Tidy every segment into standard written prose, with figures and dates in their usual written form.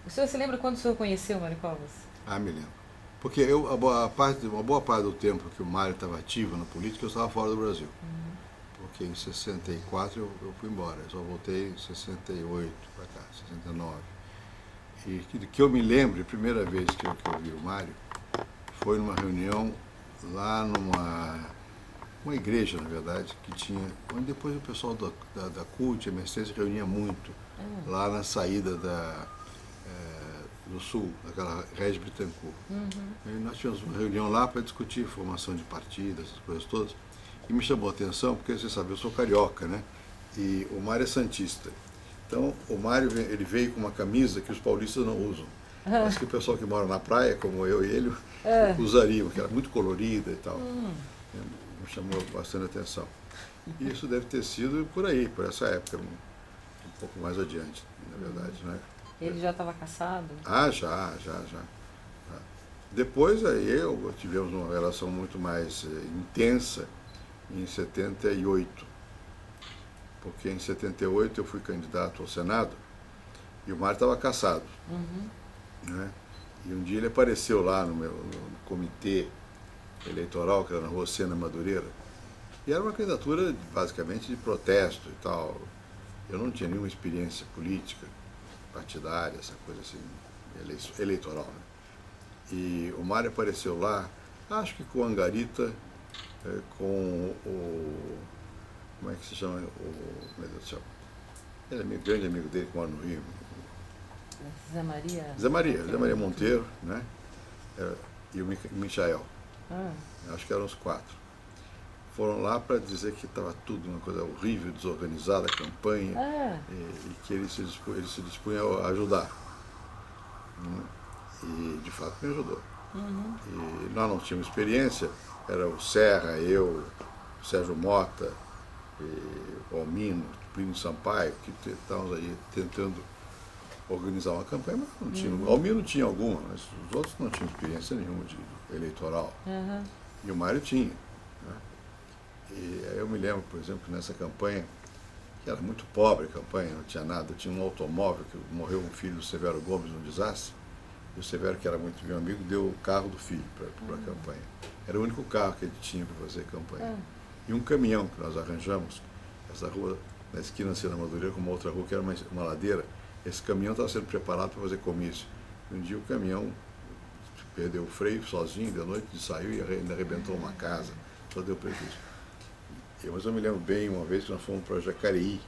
O senhor se lembra quando o senhor conheceu o Mário Covas? Ah, me lembro. Porque uma boa parte do tempo que o Mário estava ativo na política, eu estava fora do Brasil. Porque em 64 eu fui embora, eu só voltei em 68 para cá, 69. E que eu me lembro, a primeira vez que eu vi o Mário foi numa reunião lá uma igreja, na verdade, que tinha, onde depois o pessoal da CUT, a Mercedes, reunia muito, lá na saída do Sul, daquela Regis Bittencourt. E nós tivemos uma reunião lá para discutir formação de partido, essas coisas todas. E me chamou a atenção, porque você sabe, eu sou carioca, né? E o Mário é santista. Então, o Mário ele veio com uma camisa que os paulistas não usam. Mas que o pessoal que mora na praia, como eu e ele, usariam, que era muito colorida e tal. Me chamou bastante atenção. E isso deve ter sido por aí, por essa época, um pouco mais adiante, na verdade, né? Ele já estava cassado? Ah, já. Depois aí tivemos uma relação muito mais intensa em 78, porque em 78 eu fui candidato ao Senado e o Mário estava cassado. Né? E um dia ele apareceu lá no comitê eleitoral, que era na Rua Sena Madureira, e era uma candidatura basicamente de protesto e tal. Eu não tinha nenhuma experiência política, partidária, essa coisa assim, eleitoral. Né? E o Mário apareceu lá, acho que com a Angarita, com o. Como é que se chama? Meu Deus do céu. Ele é grande amigo dele que mora no Rio. Zé Maria? Zé Maria Monteiro, né? E o Michael. Acho que eram os quatro. Foram lá para dizer que estava tudo uma coisa horrível, desorganizada a campanha, e que ele se dispunha a ajudar. E de fato me ajudou. E nós não tínhamos experiência, era o Serra, eu, o Sérgio Mota, o Almino, o Plínio Sampaio, que estávamos aí tentando organizar uma campanha, mas não tinha. O Almino tinha alguma, mas os outros não tinham experiência nenhuma de eleitoral. E o Mário tinha. Né? E aí eu me lembro, por exemplo, nessa campanha, que era muito pobre a campanha, não tinha nada, tinha um automóvel, que morreu um filho do Severo Gomes num desastre, e o Severo, que era muito meu amigo, deu o carro do filho para a campanha. Era o único carro que ele tinha para fazer campanha. E um caminhão que nós arranjamos, essa rua, na esquina da Sena Madureira, com uma outra rua que era uma ladeira, esse caminhão estava sendo preparado para fazer comício. Um dia o caminhão perdeu o freio sozinho, de noite, saiu e ainda arrebentou uma casa, só deu prejuízo. Mas eu me lembro bem, uma vez que nós fomos para Jacareí,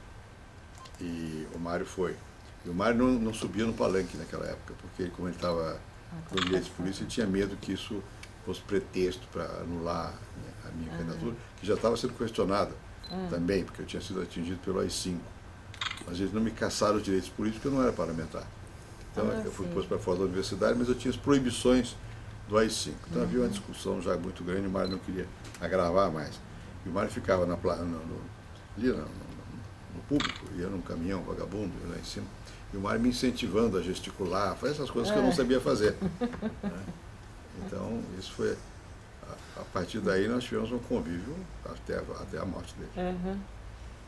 e o Mário foi. E o Mário não subia no palanque naquela época, porque como ele estava com direitos de polícia, ele tinha medo que isso fosse pretexto para anular a minha candidatura, que já estava sendo questionada também, porque eu tinha sido atingido pelo AI-5. Mas eles não me cassaram os direitos políticos, porque eu não era parlamentar. Então eu fui posto para fora da universidade, mas eu tinha as proibições do AI-5. Então havia uma discussão já muito grande, o Mário não queria agravar mais. E o Mário ficava ali no público, ia num caminhão vagabundo, lá em cima, e o Mário me incentivando a gesticular, fazer essas coisas que eu não sabia fazer. Né? Então, isso foi. A partir daí nós tivemos um convívio até a morte dele.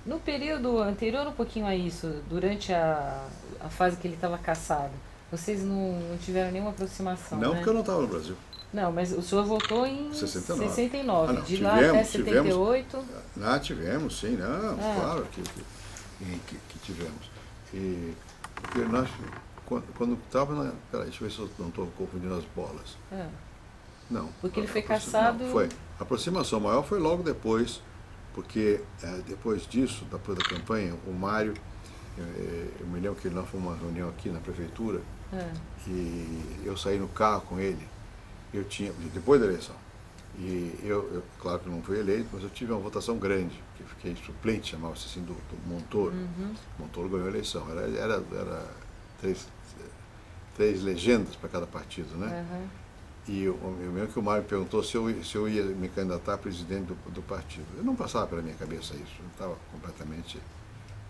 No período anterior, um pouquinho a isso, durante a fase que ele estava cassado, vocês não tiveram nenhuma aproximação, Não, né? porque eu não estava no Brasil. Não, mas o senhor voltou em 69. 69. Não, De lá até 78. Tivemos, sim, não, claro que tivemos. E porque nós, quando estava na. Peraí, deixa eu ver se eu não estou confundindo as bolas. Não. Porque ele foi cassado. Não, foi. A aproximação maior foi logo depois, porque depois disso, depois da campanha, o Mário, eu me lembro que nós fomos uma reunião aqui na prefeitura, e eu saí no carro com ele, depois da eleição, e eu claro que não fui eleito, mas eu tive uma votação grande, que fiquei suplente, chamava-se assim, do Montoro. Montoro ganhou a eleição, era três legendas para cada partido, né? E eu lembro que o Mário perguntou se eu ia me candidatar a presidente do partido. Eu não passava pela minha cabeça isso, eu estava completamente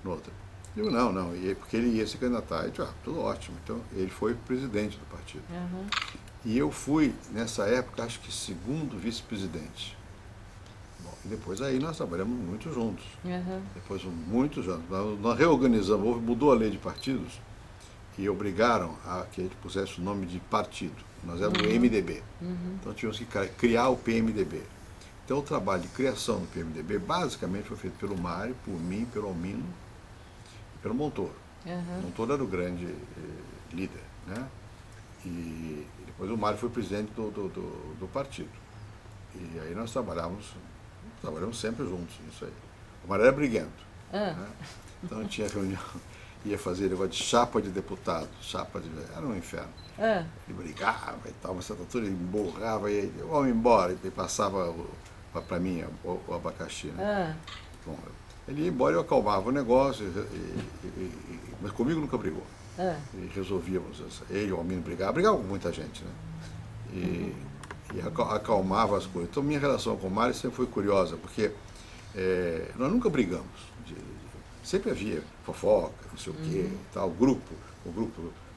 no outro. Eu não, porque ele ia se candidatar. Eu disse, tudo ótimo. Então, ele foi presidente do partido. E eu fui, nessa época, acho que segundo vice-presidente. Bom, e depois aí nós trabalhamos muito juntos. Depois, muitos anos. Nós reorganizamos, mudou a lei de partidos, e obrigaram a que a gente pusesse o nome de partido. Nós éramos o MDB. Então tínhamos que criar o PMDB. Então o trabalho de criação do PMDB basicamente foi feito pelo Mário, por mim, pelo Almino e pelo Montoro. Montoro era o grande líder, né? E depois o Mário foi presidente do partido. E aí nós trabalhamos sempre juntos nisso aí. O Mário era briguento. Né? Então tinha reunião, ia fazer negócio de chapa de deputado, era um inferno. Ele brigava e tal, mas tudo ele emburrava e vamos embora, e passava para mim o abacaxi. Né? Bom, ele ia embora e eu acalmava o negócio, mas comigo nunca brigou. E resolvíamos, ele e o Almino brigava com muita gente, né? E acalmava as coisas. Então minha relação com o Mário sempre foi curiosa, porque nós nunca brigamos. Sempre havia fofoca, não sei o quê, tal, o grupo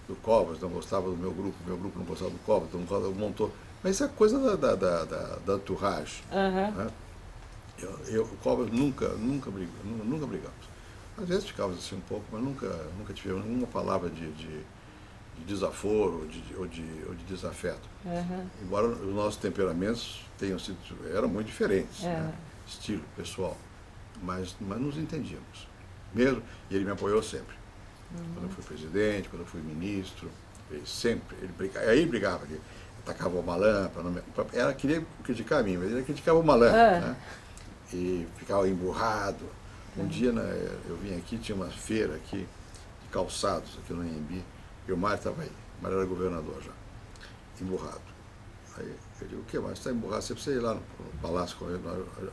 do Covas não gostava do meu grupo não gostava do Covas, então montou. Mas isso é coisa da entourage. Né? O Covas nunca brigamos. Às vezes ficávamos assim um pouco, mas nunca tivemos nenhuma palavra de desaforo ou de desafeto. Embora os nossos temperamentos eram muito diferentes, né? Estilo pessoal, mas nos entendíamos. Mesmo, e ele me apoiou sempre. Quando eu fui presidente, quando eu fui ministro, ele brigava. Aí ele brigava, ele atacava o Malan, ela queria criticar a mim, mas ele criticava o Malan. Né? E ficava emburrado. Um dia eu vim aqui, tinha uma feira aqui de calçados, aqui no Anhembi, e o Mário estava aí. O Mário era governador já, emburrado. Aí eu digo, o que mais? Você está emburrado? Você precisa ir lá no palácio com ele,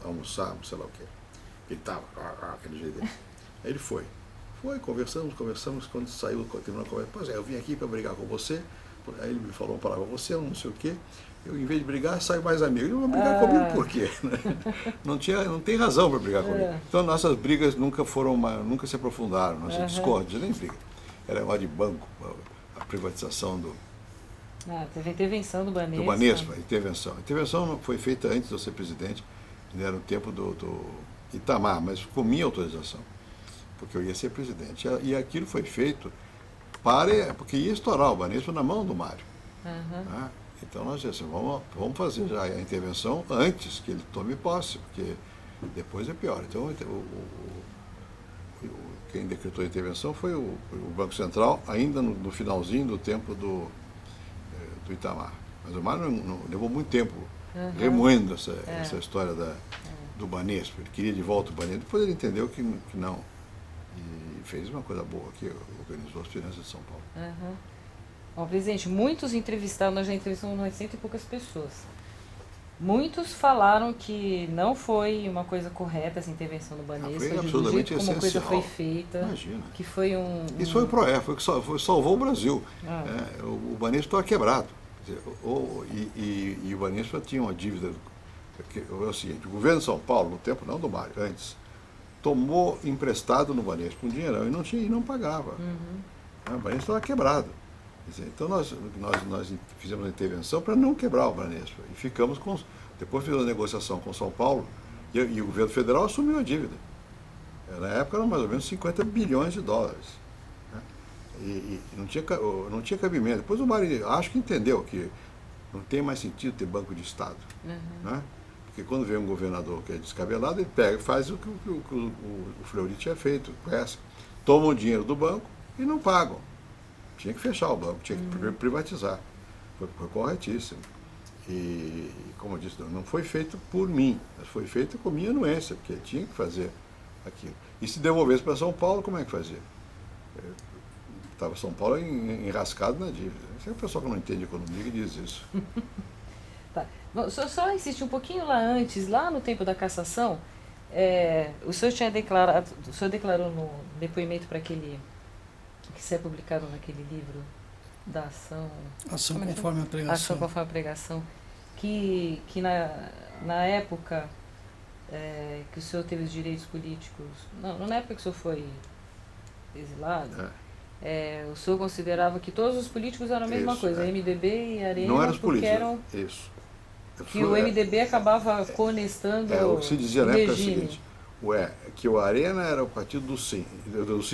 almoçar, sei lá o quê. Ele estava, aquele jeito dele. Aí ele foi, conversamos, quando saiu, terminou a conversa, pois eu vim aqui para brigar com você, aí ele me falou uma palavra, você não sei o quê, eu em vez de brigar, saio mais amigo. Ele não vai brigar comigo por quê? Não tem razão para brigar comigo. Então nossas brigas nunca se aprofundaram, nossas discórdias, nem briga. Era negócio de banco, a privatização teve a intervenção do Banespa. Do Banespa, intervenção. A intervenção não foi feita antes de eu ser presidente, era no tempo do Itamar, mas com minha autorização, porque eu ia ser presidente. E aquilo foi feito porque ia estourar o Banespa na mão do Mário. Né? Então nós dissemos, vamos fazer já a intervenção antes que ele tome posse, porque depois é pior. Então quem decretou a intervenção foi o Banco Central, ainda no finalzinho do tempo do Itamar. Mas o Mário não levou muito tempo remoendo essa história do Banespa. Ele queria de volta o Banespa, depois ele entendeu que não. E fez uma coisa boa, que organizou as finanças de São Paulo. Bom, presidente, muitos entrevistados, nós já entrevistamos umas 100 e poucas pessoas. Muitos falaram que não foi uma coisa correta essa intervenção do Banespa, foi do absolutamente jeito como a coisa foi essencial. feita. Imagina. Que foi Isso foi o PROEF, foi que salvou o Brasil. O Banespa estava quebrado. E o Banespa tinha uma dívida. É o seguinte, o governo de São Paulo, no tempo não do Mário, antes, tomou emprestado no Banespa um dinheirão e não pagava. O Banespa estava quebrado. Então nós fizemos a intervenção para não quebrar o Banespa. E ficamos depois fizemos a negociação com São Paulo e o governo federal assumiu a dívida. Na época eram mais ou menos 50 bilhões de dólares. Né? E não tinha cabimento. Depois o Mário acho que entendeu que não tem mais sentido ter banco de Estado. Né? Porque quando vem um governador que é descabelado, ele pega e faz o que o Fleury tinha feito, tomam o dinheiro do banco e não pagam. Tinha que fechar o banco, tinha que privatizar. Foi corretíssimo. E, como eu disse, não foi feito por mim, mas foi feito com minha anuência, porque tinha que fazer aquilo. E se devolvesse para São Paulo, como é que fazia? Estava São Paulo enrascado na dívida. Tem um pessoal que não entende economia que diz isso. Tá. Só insistir um pouquinho lá antes, lá no tempo da cassação, o senhor declarou no depoimento para aquele que se é publicado naquele livro da ação conforme a pregação. Ação conforme a pregação, que na época que o senhor teve os direitos políticos, não na época que o senhor foi exilado, o senhor considerava que todos os políticos eram a mesma coisa, MDB e Arena, não eram os políticos, eram isso. Que o MDB acabava conestando o que se dizia na época é o regime. seguinte, que o Arena era o partido do sim,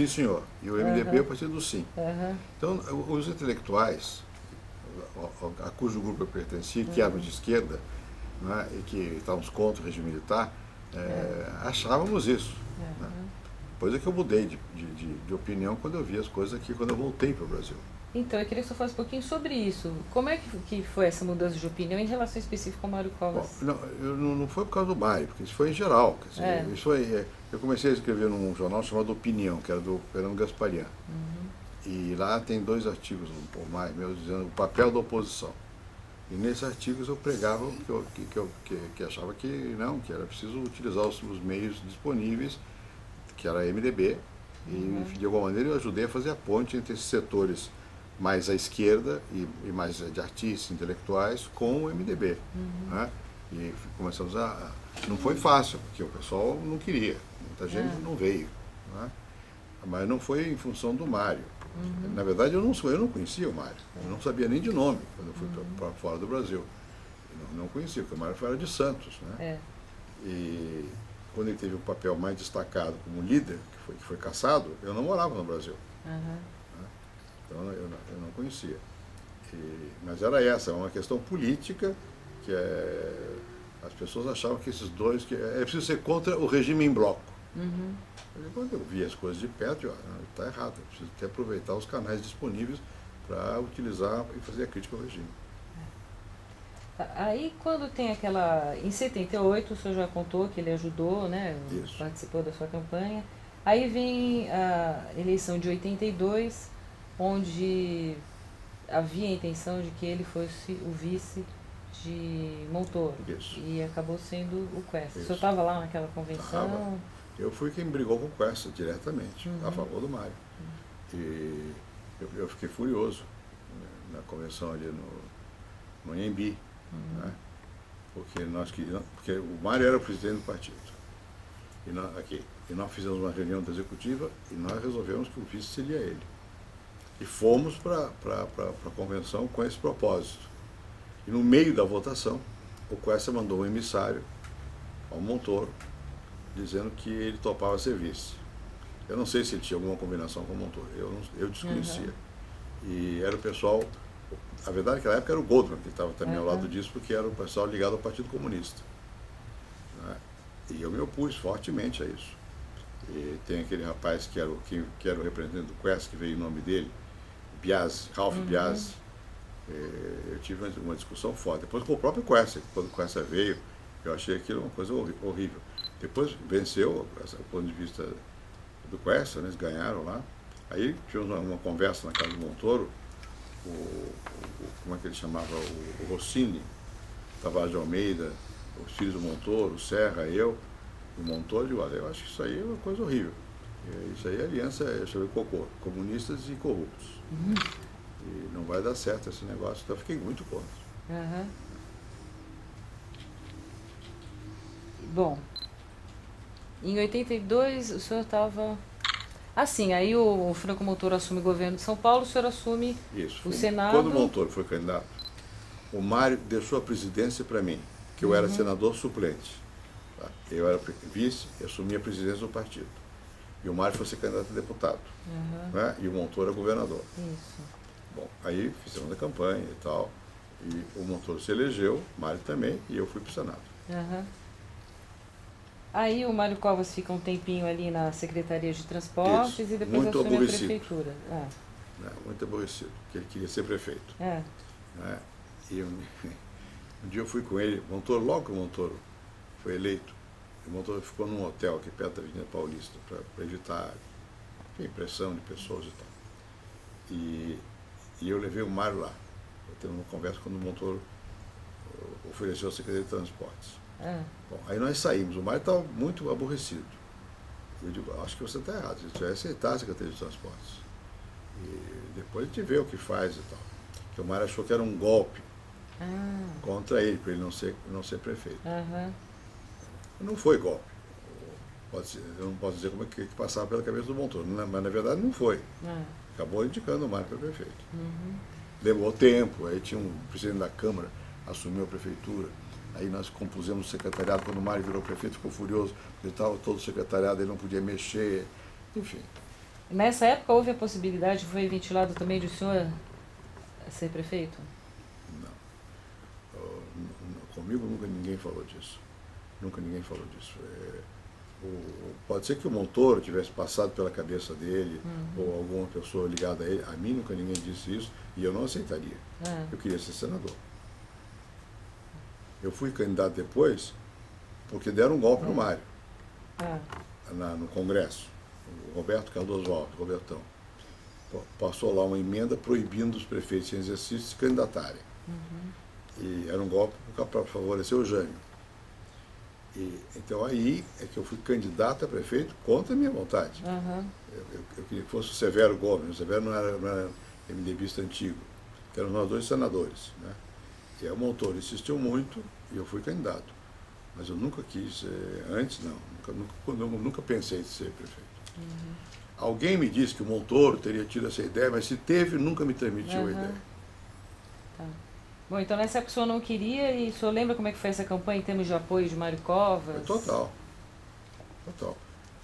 senhor, e o MDB é o partido do sim. Então, os intelectuais, a cujo grupo eu pertencia, que eram de esquerda, né, e que estávamos contra o regime militar, achávamos isso. Né? Depois é que eu mudei de opinião quando eu vi as coisas aqui, quando eu voltei para o Brasil. Então, eu queria que você falasse um pouquinho sobre isso. Como é que foi essa mudança de opinião em relação específica ao Mário Covas? Bom, não foi por causa do Mário, porque isso foi em geral. Quer dizer, isso foi, eu comecei a escrever num jornal chamado Opinião, que era do Fernando Gasparian. E lá tem 2 artigos, ou mais, meus, dizendo o papel da oposição. E nesses artigos eu pregava que achava que não, que era preciso utilizar os meios disponíveis, que era a MDB, e de alguma maneira eu ajudei a fazer a ponte entre esses setores mais à esquerda e mais de artistas, intelectuais, com o MDB. Né? E começamos a... Não foi fácil, porque o pessoal não queria, muita gente não veio. Né? Mas não foi em função do Mário. Na verdade, eu não conhecia o Mário, eu não sabia nem de nome quando eu fui para fora do Brasil. Eu não conhecia, porque o Mário era de Santos. Né? E quando ele teve um papel mais destacado como líder, que foi cassado, eu não morava no Brasil. Então eu não conhecia. Mas era uma questão política, que as pessoas achavam que esses dois, que é preciso ser contra o regime em bloco. Quando eu vi as coisas de perto, eu está errado, eu preciso ter aproveitar os canais disponíveis para utilizar e fazer a crítica ao regime. Aí quando tem aquela... Em 78 o senhor já contou que ele ajudou, né? Isso. Participou da sua campanha. Aí vem a eleição de 82, onde havia a intenção de que ele fosse o vice de Montoro. Isso. E acabou sendo o Quest. O Isso. senhor estava lá naquela convenção? Eu fui quem brigou com o Quest diretamente, a favor do Mário. E eu fiquei furioso, né, na convenção ali no Anhembi, né, porque o Mário era o presidente do partido. E nós fizemos uma reunião da executiva e nós resolvemos que o vice seria ele. E fomos para a convenção com esse propósito. E no meio da votação, o Quest mandou um emissário ao Montoro, dizendo que ele topava ser vice. Eu não sei se ele tinha alguma combinação com o Montoro, eu desconhecia. E era o pessoal, a verdade é que naquela época era o Goldman, que estava também ao lado disso, porque era o pessoal ligado ao Partido Comunista. Né? E eu me opus fortemente a isso. E tem aquele rapaz que era o representante do Quest, que veio em nome dele, Biasi, Ralph Biasi. Eu tive uma discussão forte. Depois com o próprio Quest, quando o Quest veio, eu achei aquilo uma coisa horrível. Depois venceu, do ponto de vista do Quest, né, eles ganharam lá. Aí tivemos uma conversa na casa do Montoro, como é que ele chamava? O Rossini, Tavares de Almeida, os filhos do Montoro, o Serra, eu, o Montoro, e olha, eu acho que isso aí é uma coisa horrível. Isso aí é aliança, eu chamei cocô, comunistas e corruptos. E não vai dar certo esse negócio, então eu fiquei muito contra. Bom, em 82 o senhor estava... Assim, aí o Franco Montoro assume o governo de São Paulo, o senhor assume o Senado... Quando o Montoro foi candidato, o Mário deixou a presidência para mim, que eu era senador suplente. Tá? Eu era vice e assumi a presidência do partido. E o Mário foi ser candidato a deputado. Né? E o Montoro é governador. Isso. Bom, aí fizemos a campanha e tal, e o Montoro se elegeu, o Mário também, e eu fui para o Senado. Aí o Mário Covas fica um tempinho ali na Secretaria de Transportes. Isso. E depois muito assume aborrecido. A prefeitura. Muito aborrecido, porque ele queria ser prefeito. E um dia eu fui com ele, logo que o Montoro foi eleito, o Montoro ficou num hotel aqui perto da Avenida Paulista, para evitar pressão de pessoas e tal. E eu levei o Mário lá, tendo uma conversa quando o Montoro ofereceu a Secretaria de Transportes. Bom, aí nós saímos, o Mário estava muito aborrecido. Eu digo, acho que você está errado, você vai aceitar a Secretaria de Transportes. E depois a gente vê o que faz e tal. Porque o Mário achou que era um golpe contra ele, para ele não ser prefeito. Não foi golpe. Eu não posso dizer como é que passava pela cabeça do Montoro, mas na verdade não foi. Acabou indicando o Mário para prefeito. Levou tempo, aí tinha um presidente da Câmara, assumiu a prefeitura. Aí nós compusemos o secretariado, quando o Mário virou prefeito, ficou furioso, porque estava todo o secretariado, ele não podia mexer, enfim. Nessa época houve a possibilidade, foi ventilado também de o senhor ser prefeito? Não. Comigo nunca ninguém falou disso. Nunca ninguém falou disso. Pode ser que o Montoro tivesse passado pela cabeça dele, ou alguma pessoa ligada a ele. A mim nunca ninguém disse isso, e eu não aceitaria. Eu queria ser senador. Eu fui candidato depois, porque deram um golpe no Mário, no Congresso. O Roberto Cardoso Alves, Robertão, passou lá uma emenda proibindo os prefeitos em exercício de se candidatarem. E era um golpe para favorecer o Jânio. Então aí é que eu fui candidato a prefeito contra a minha vontade. Eu queria que fosse o Severo Gomes. O Severo não era MDBista antigo, que eram nós dois senadores, né? E aí o Montoro insistiu muito e eu fui candidato. Mas eu nunca quis, antes não, nunca pensei em ser prefeito. Alguém me disse que o Montoro teria tido essa ideia, mas se teve, nunca me transmitiu a ideia. Tá. Bom, então nessa época o senhor não queria, e o senhor lembra como é que foi essa campanha em termos de apoio de Mário Covas? Total.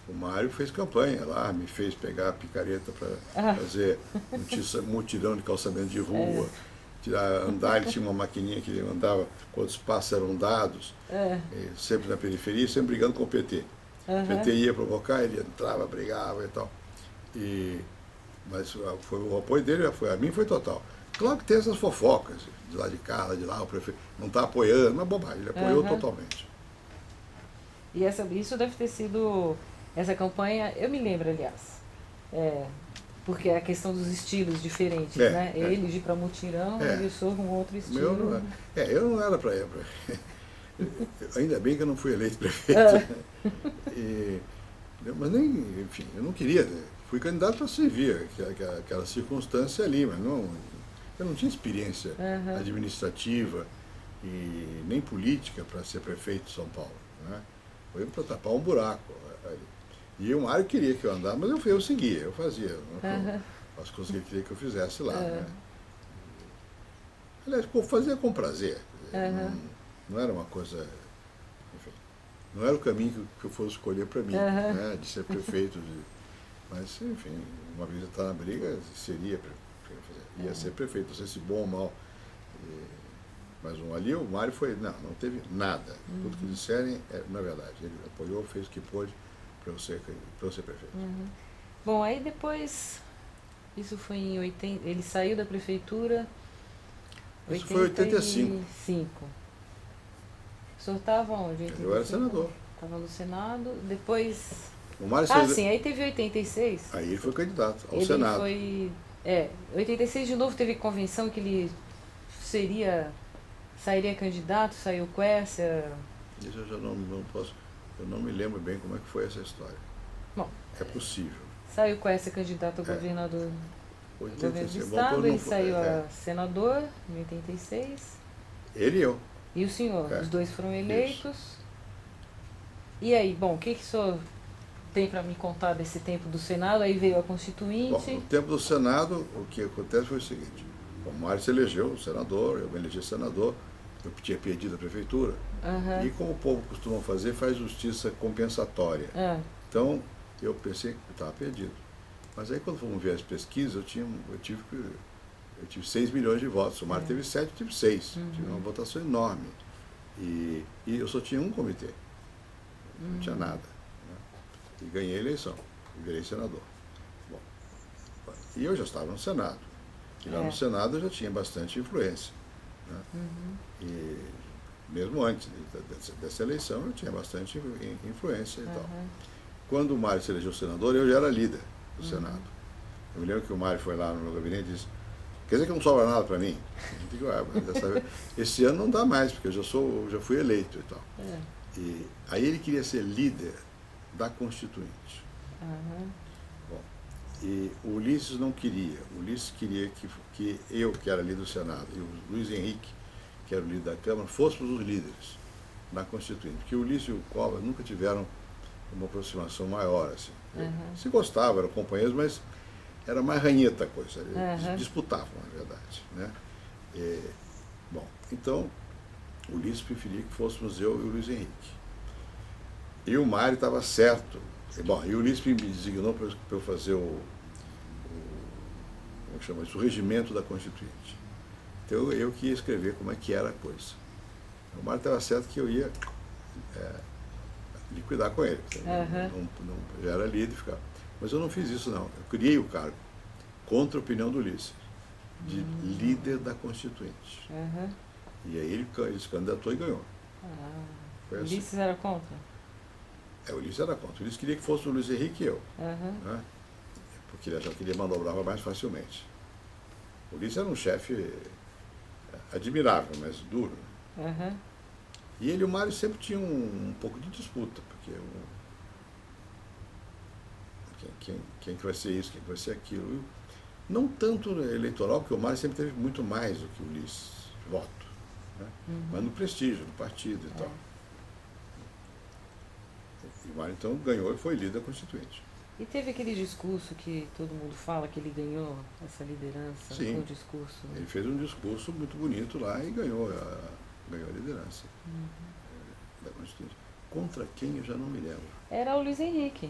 O Mário fez campanha lá, me fez pegar a picareta para fazer mutirão de calçamento de rua, andar, ele tinha uma maquininha que ele andava, quando os passos eram dados, sempre na periferia, sempre brigando com o PT. O PT ia provocar, ele entrava, brigava e tal. Mas o apoio dele, a mim foi total. Claro que tem essas fofocas, de lá de cá, lá de lá, o prefeito não está apoiando, mas bobagem, ele apoiou totalmente. E isso deve ter sido, essa campanha, eu me lembro, aliás, porque é a questão dos estilos diferentes, né? Ele de ir para mutirão, ele sou com outro estilo. Eu não era para ainda bem que eu não fui eleito prefeito. Mas nem, enfim, eu não queria, fui candidato para servir aquela circunstância ali, mas eu não tinha experiência administrativa e nem política para ser prefeito de São Paulo, né? Foi para tapar um buraco ali. E o Mário queria que eu andasse, mas eu seguia, eu fazia as coisas que ele queria que eu fizesse lá, né? Aliás, fazia com prazer. Não era uma coisa, enfim, não era o caminho que eu fosse escolher para mim, né, de ser prefeito. Mas, enfim, uma vez eu estava na briga, ia ser prefeito, não sei se bom ou mal. Mas ali o Mário não teve nada. Tudo que disserem não é verdade. Ele apoiou, fez o que pôde para eu ser prefeito. Bom, aí depois, isso foi em 80, ele saiu da prefeitura. Isso foi em 85. O senhor estava onde? 85? Eu era senador. Estava no Senado, depois... O Mário sim, aí teve 86. Aí ele foi candidato ao Senado. 86 de novo teve convenção que ele sairia candidato, saiu Quércia. Isso eu já não posso, eu não me lembro bem como é que foi essa história. Bom, é possível. Saiu Quércia candidato a governador do governo do Estado, ele saiu a senador em 86. Ele e eu. E o senhor, os dois foram eleitos. Isso. E aí, bom, o que o senhor tem para me contar desse tempo do Senado? Aí veio a Constituinte. Bom, no tempo do Senado, o que acontece foi o seguinte: o Mário se elegeu senador, eu me elegi senador, eu tinha perdido a prefeitura. E como o povo costuma fazer, faz justiça compensatória. Então, eu pensei que eu estava perdido. Mas aí, quando fomos ver as pesquisas, eu tive 6 milhões de votos. O Mário teve 7, eu tive 6. Tive uma votação enorme. E eu só tinha um comitê. Não tinha nada. Né? E ganhei a eleição. E virei senador. Bom, e eu já estava no Senado. E lá no Senado eu já tinha bastante influência. Né? E mesmo antes dessa eleição eu tinha bastante influência e tal. Quando o Mário se elegeu senador, eu já era líder do Senado. Eu me lembro que o Mário foi lá no meu gabinete e disse: quer dizer que não sobra nada para mim? Eu digo, dessa vez, esse ano não dá mais, porque eu já fui eleito e tal. E aí ele queria ser líder da Constituinte. Bom, e o Ulisses não queria. O Ulisses queria que eu, que era líder do Senado, e o Luiz Henrique, que era o líder da Câmara, fôssemos os líderes na Constituinte. Porque o Ulisses e o Covas nunca tiveram uma aproximação maior, assim. Se gostavam, eram companheiros, mas era mais ranheta a coisa. Eles disputavam, na verdade. Né? Bom, então, O Ulisses preferia que fôssemos eu e o Luiz Henrique. E o Mário estava certo. Bom, e o Ulisses me designou para eu fazer como chama isso? O regimento da Constituinte. Então eu que ia escrever como é que era a coisa. O Mário estava certo que eu ia liquidar com ele. Já era líder, ficava. Mas eu não fiz isso, não. Eu criei o cargo contra a opinião do Ulisses, de líder da Constituinte. E aí ele se candidatou e ganhou. O Ulisses era contra? O Ulisses era contra. O Ulisses queria que fosse o Luiz Henrique e eu. Né? Porque ele achava que ele manobrava mais facilmente. O Ulisses era um chefe admirável, mas duro. E ele e o Mário sempre tinham um pouco de disputa, porque quem que vai ser isso, quem que vai ser aquilo. Não tanto eleitoral, porque o Mário sempre teve muito mais do que o Ulisses, voto. Né? Mas no prestígio, no partido e tal. E o Mário então ganhou e foi líder da Constituinte. E teve aquele discurso que todo mundo fala que ele ganhou essa liderança? Sim, com o discurso. Ele fez um discurso muito bonito lá e ganhou a liderança da Constituinte. Contra quem eu já não me lembro. Era o Luiz Henrique.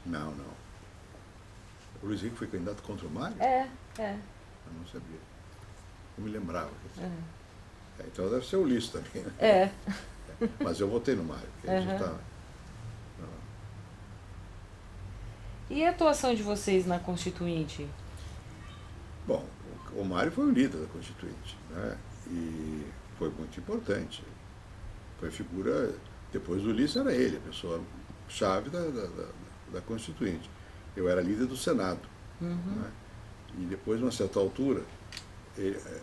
Não. O Luiz Henrique foi candidato contra o Mário? É. Eu não sabia. Não me lembrava. Então deve ser o Ulisses também. Né? Mas eu votei no Mário, porque a gente estava... E a atuação de vocês na Constituinte? Bom, o Mário foi o líder da Constituinte, né? E foi muito importante. Foi figura, depois do Ulisses era ele, a pessoa chave da Constituinte. Eu era líder do Senado. Né? E depois, numa certa altura,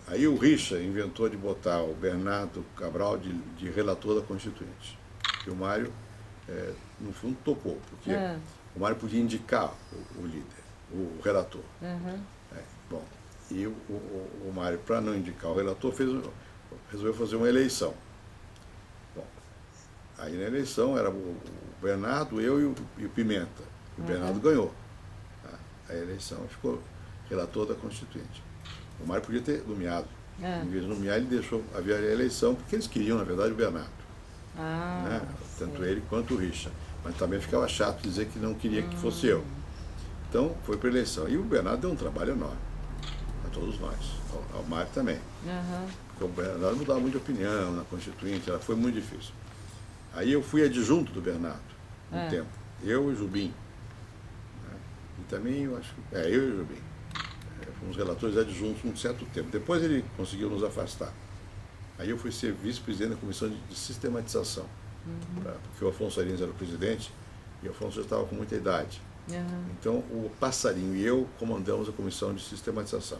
aí o Richa inventou de botar o Bernardo Cabral de relator da Constituinte. E o Mário, no fundo, topou, porque o Mário podia indicar o líder, o relator. Bom, e o Mário, para não indicar o relator, resolveu fazer uma eleição. Bom, aí na eleição era o Bernardo, eu e o Pimenta. O Bernardo ganhou a eleição, ficou relator da Constituinte. O Mário podia ter nomeado. Em vez de nomear, ele deixou havia a eleição, porque eles queriam, na verdade, o Bernardo. Né? Tanto ele quanto o Richa. Mas também ficava chato dizer que não queria que fosse eu. Então, foi para a eleição. E o Bernardo deu um trabalho enorme a todos nós, ao Mário também. Porque o Bernardo mudava muito de opinião na Constituinte, ela foi muito difícil. Aí eu fui adjunto do Bernardo, um tempo. Eu e o Jubim. Né? E também, eu acho que... eu e o Jubim. Fomos relatores adjuntos um certo tempo. Depois ele conseguiu nos afastar. Aí eu fui ser vice-presidente da Comissão de Sistematização. Porque o Afonso Arias era o presidente e o Afonso já estava com muita idade. Então o Passarinho e eu comandamos a Comissão de Sistematização.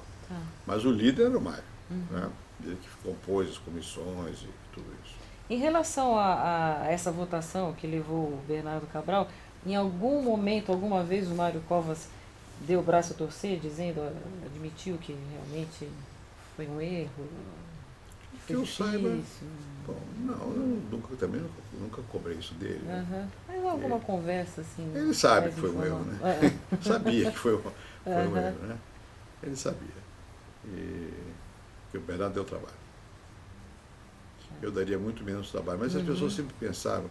Mas o líder era o Mário. Né? Ele que compôs as comissões e tudo isso. Em relação a essa votação que levou o Bernardo Cabral, em algum momento, alguma vez o Mário Covas deu o braço a torcer, admitiu que realmente foi um erro? Que eu saiba. Bom, eu também nunca cobrei isso dele. Né? Mas alguma conversa assim. Ele sabe que foi um erro, né? Sabia que foi um erro, né? Ele sabia. Que o Bernardo deu trabalho. Eu daria muito menos trabalho. Mas as pessoas sempre pensaram.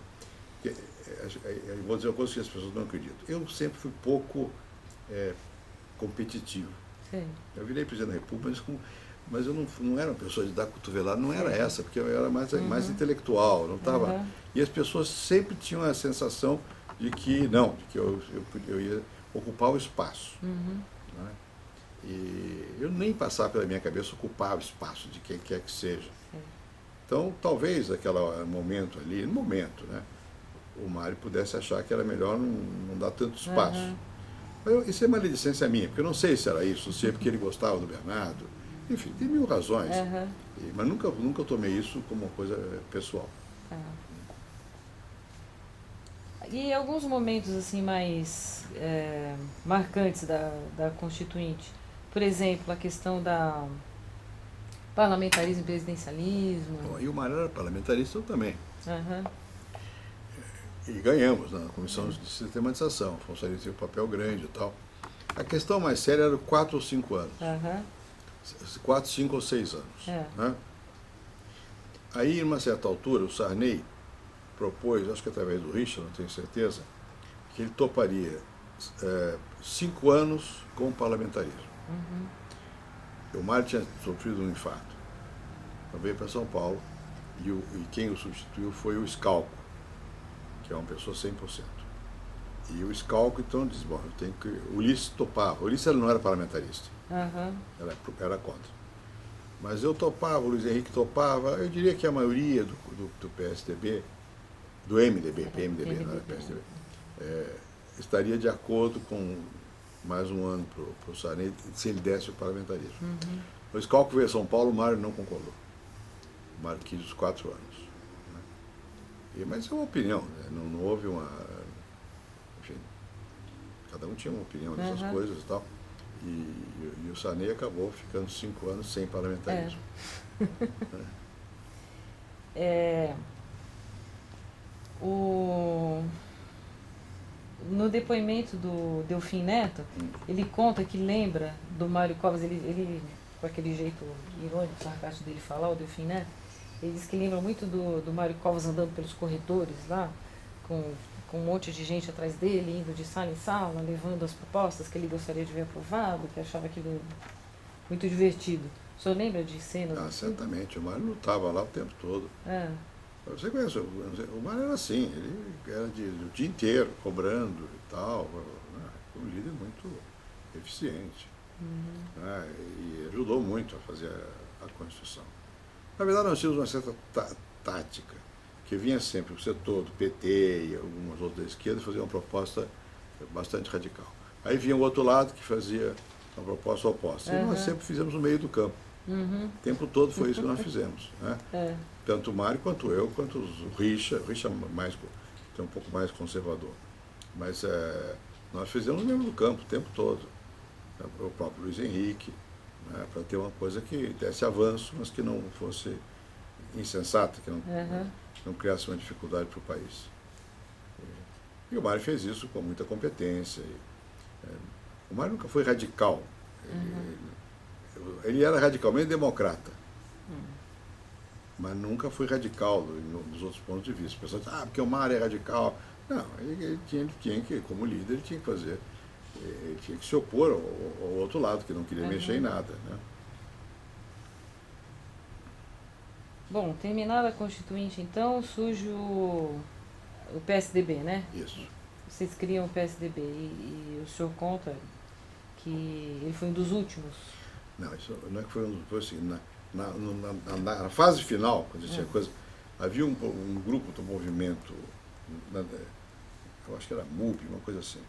Eu vou dizer uma coisa que as pessoas não acreditam. Eu sempre fui pouco competitivo. Eu virei presidente da República, mas eu não era uma pessoa de dar cotovelada, não era essa, porque eu era mais intelectual, não estava. E as pessoas sempre tinham a sensação de que eu ia ocupar o espaço. Né? E eu nem passava pela minha cabeça ocupar o espaço de quem quer que seja. Então, talvez naquele momento ali, né, o Mário pudesse achar que era melhor não dar tanto espaço. Mas isso é uma maledicência minha, porque eu não sei se era isso, se é porque ele gostava do Bernardo. Enfim, tem mil razões. Mas nunca tomei isso como uma coisa pessoal. E alguns momentos assim mais marcantes da Constituinte, por exemplo, a questão da parlamentarismo e presidencialismo. Bom, e o Mário era parlamentarista também. E ganhamos na Comissão de Sistematização. O Afonso Arias tinha um papel grande e tal. A questão mais séria era 4 ou 5 anos. 4, 5 ou 6 anos. Né? Aí, em uma certa altura, o Sarney propôs, acho que através do Richard, não tenho certeza, que ele toparia 5 anos com o parlamentarismo. O Mário tinha sofrido um infarto. Então veio para São Paulo e quem o substituiu foi o Scalco, que é uma pessoa 100%. E o Scalco, então, disse, bom, eu tenho que... O Ulisses topava. O Ulisses ele não era parlamentarista. Era contra. Mas eu topava, o Luiz Henrique topava, eu diria que a maioria do PSDB, do MDB, PMDB, não era PSDB, estaria de acordo com mais um ano para o Sarney, se ele desse o parlamentarismo. O Scalco veio a São Paulo, o Mário não concordou. O Mário quis os 4 anos. Né? Mas é uma opinião, né? Não houve uma... Enfim, cada um tinha uma opinião dessas coisas e tal. E o Sarney acabou ficando 5 anos sem parlamentarismo. No depoimento do Delfim Neto, ele conta que lembra do Mário Covas, ele com aquele jeito irônico, sarcástico dele falar, o Delfim Neto, ele diz que lembra muito do Mário Covas andando pelos corredores lá, com um monte de gente atrás dele, indo de sala em sala, levando as propostas que ele gostaria de ver aprovado, que achava aquilo muito divertido. O senhor lembra de cenas assim? Certamente, o Mário lutava lá o tempo todo. Você conhece, o Mário era assim, ele era o dia inteiro cobrando e tal, um líder muito eficiente. E ajudou muito a fazer a Constituição. Na verdade, nós tínhamos uma certa tática, que vinha sempre o setor do PT e algumas outras da esquerda faziam uma proposta bastante radical. Aí vinha o outro lado que fazia uma proposta oposta. E nós sempre fizemos no meio do campo. O tempo todo foi isso que nós fizemos. Né? Tanto o Mário quanto eu, quanto o Richard mais, que é um pouco mais conservador. Mas nós fizemos no meio do campo o tempo todo. O próprio Luiz Henrique, né? Para ter uma coisa que desse avanço, mas que não fosse insensata, que não criasse uma dificuldade para o país. E o Mário fez isso com muita competência. O Mário nunca foi radical. Ele era radicalmente democrata, mas nunca foi radical nos outros pontos de vista. O pessoal diz, porque o Mário é radical. Não, ele tinha que, como líder, ele tinha que fazer, ele tinha que se opor ao outro lado, que não queria mexer em nada. Né? Bom, terminada a Constituinte, então, surge o PSDB, né? Isso. Vocês criam o PSDB e o senhor conta que ele foi um dos últimos. Não, isso não é que foi assim. Na fase final, quando tinha coisa, havia um grupo do movimento, eu acho que era MUP, uma coisa assim,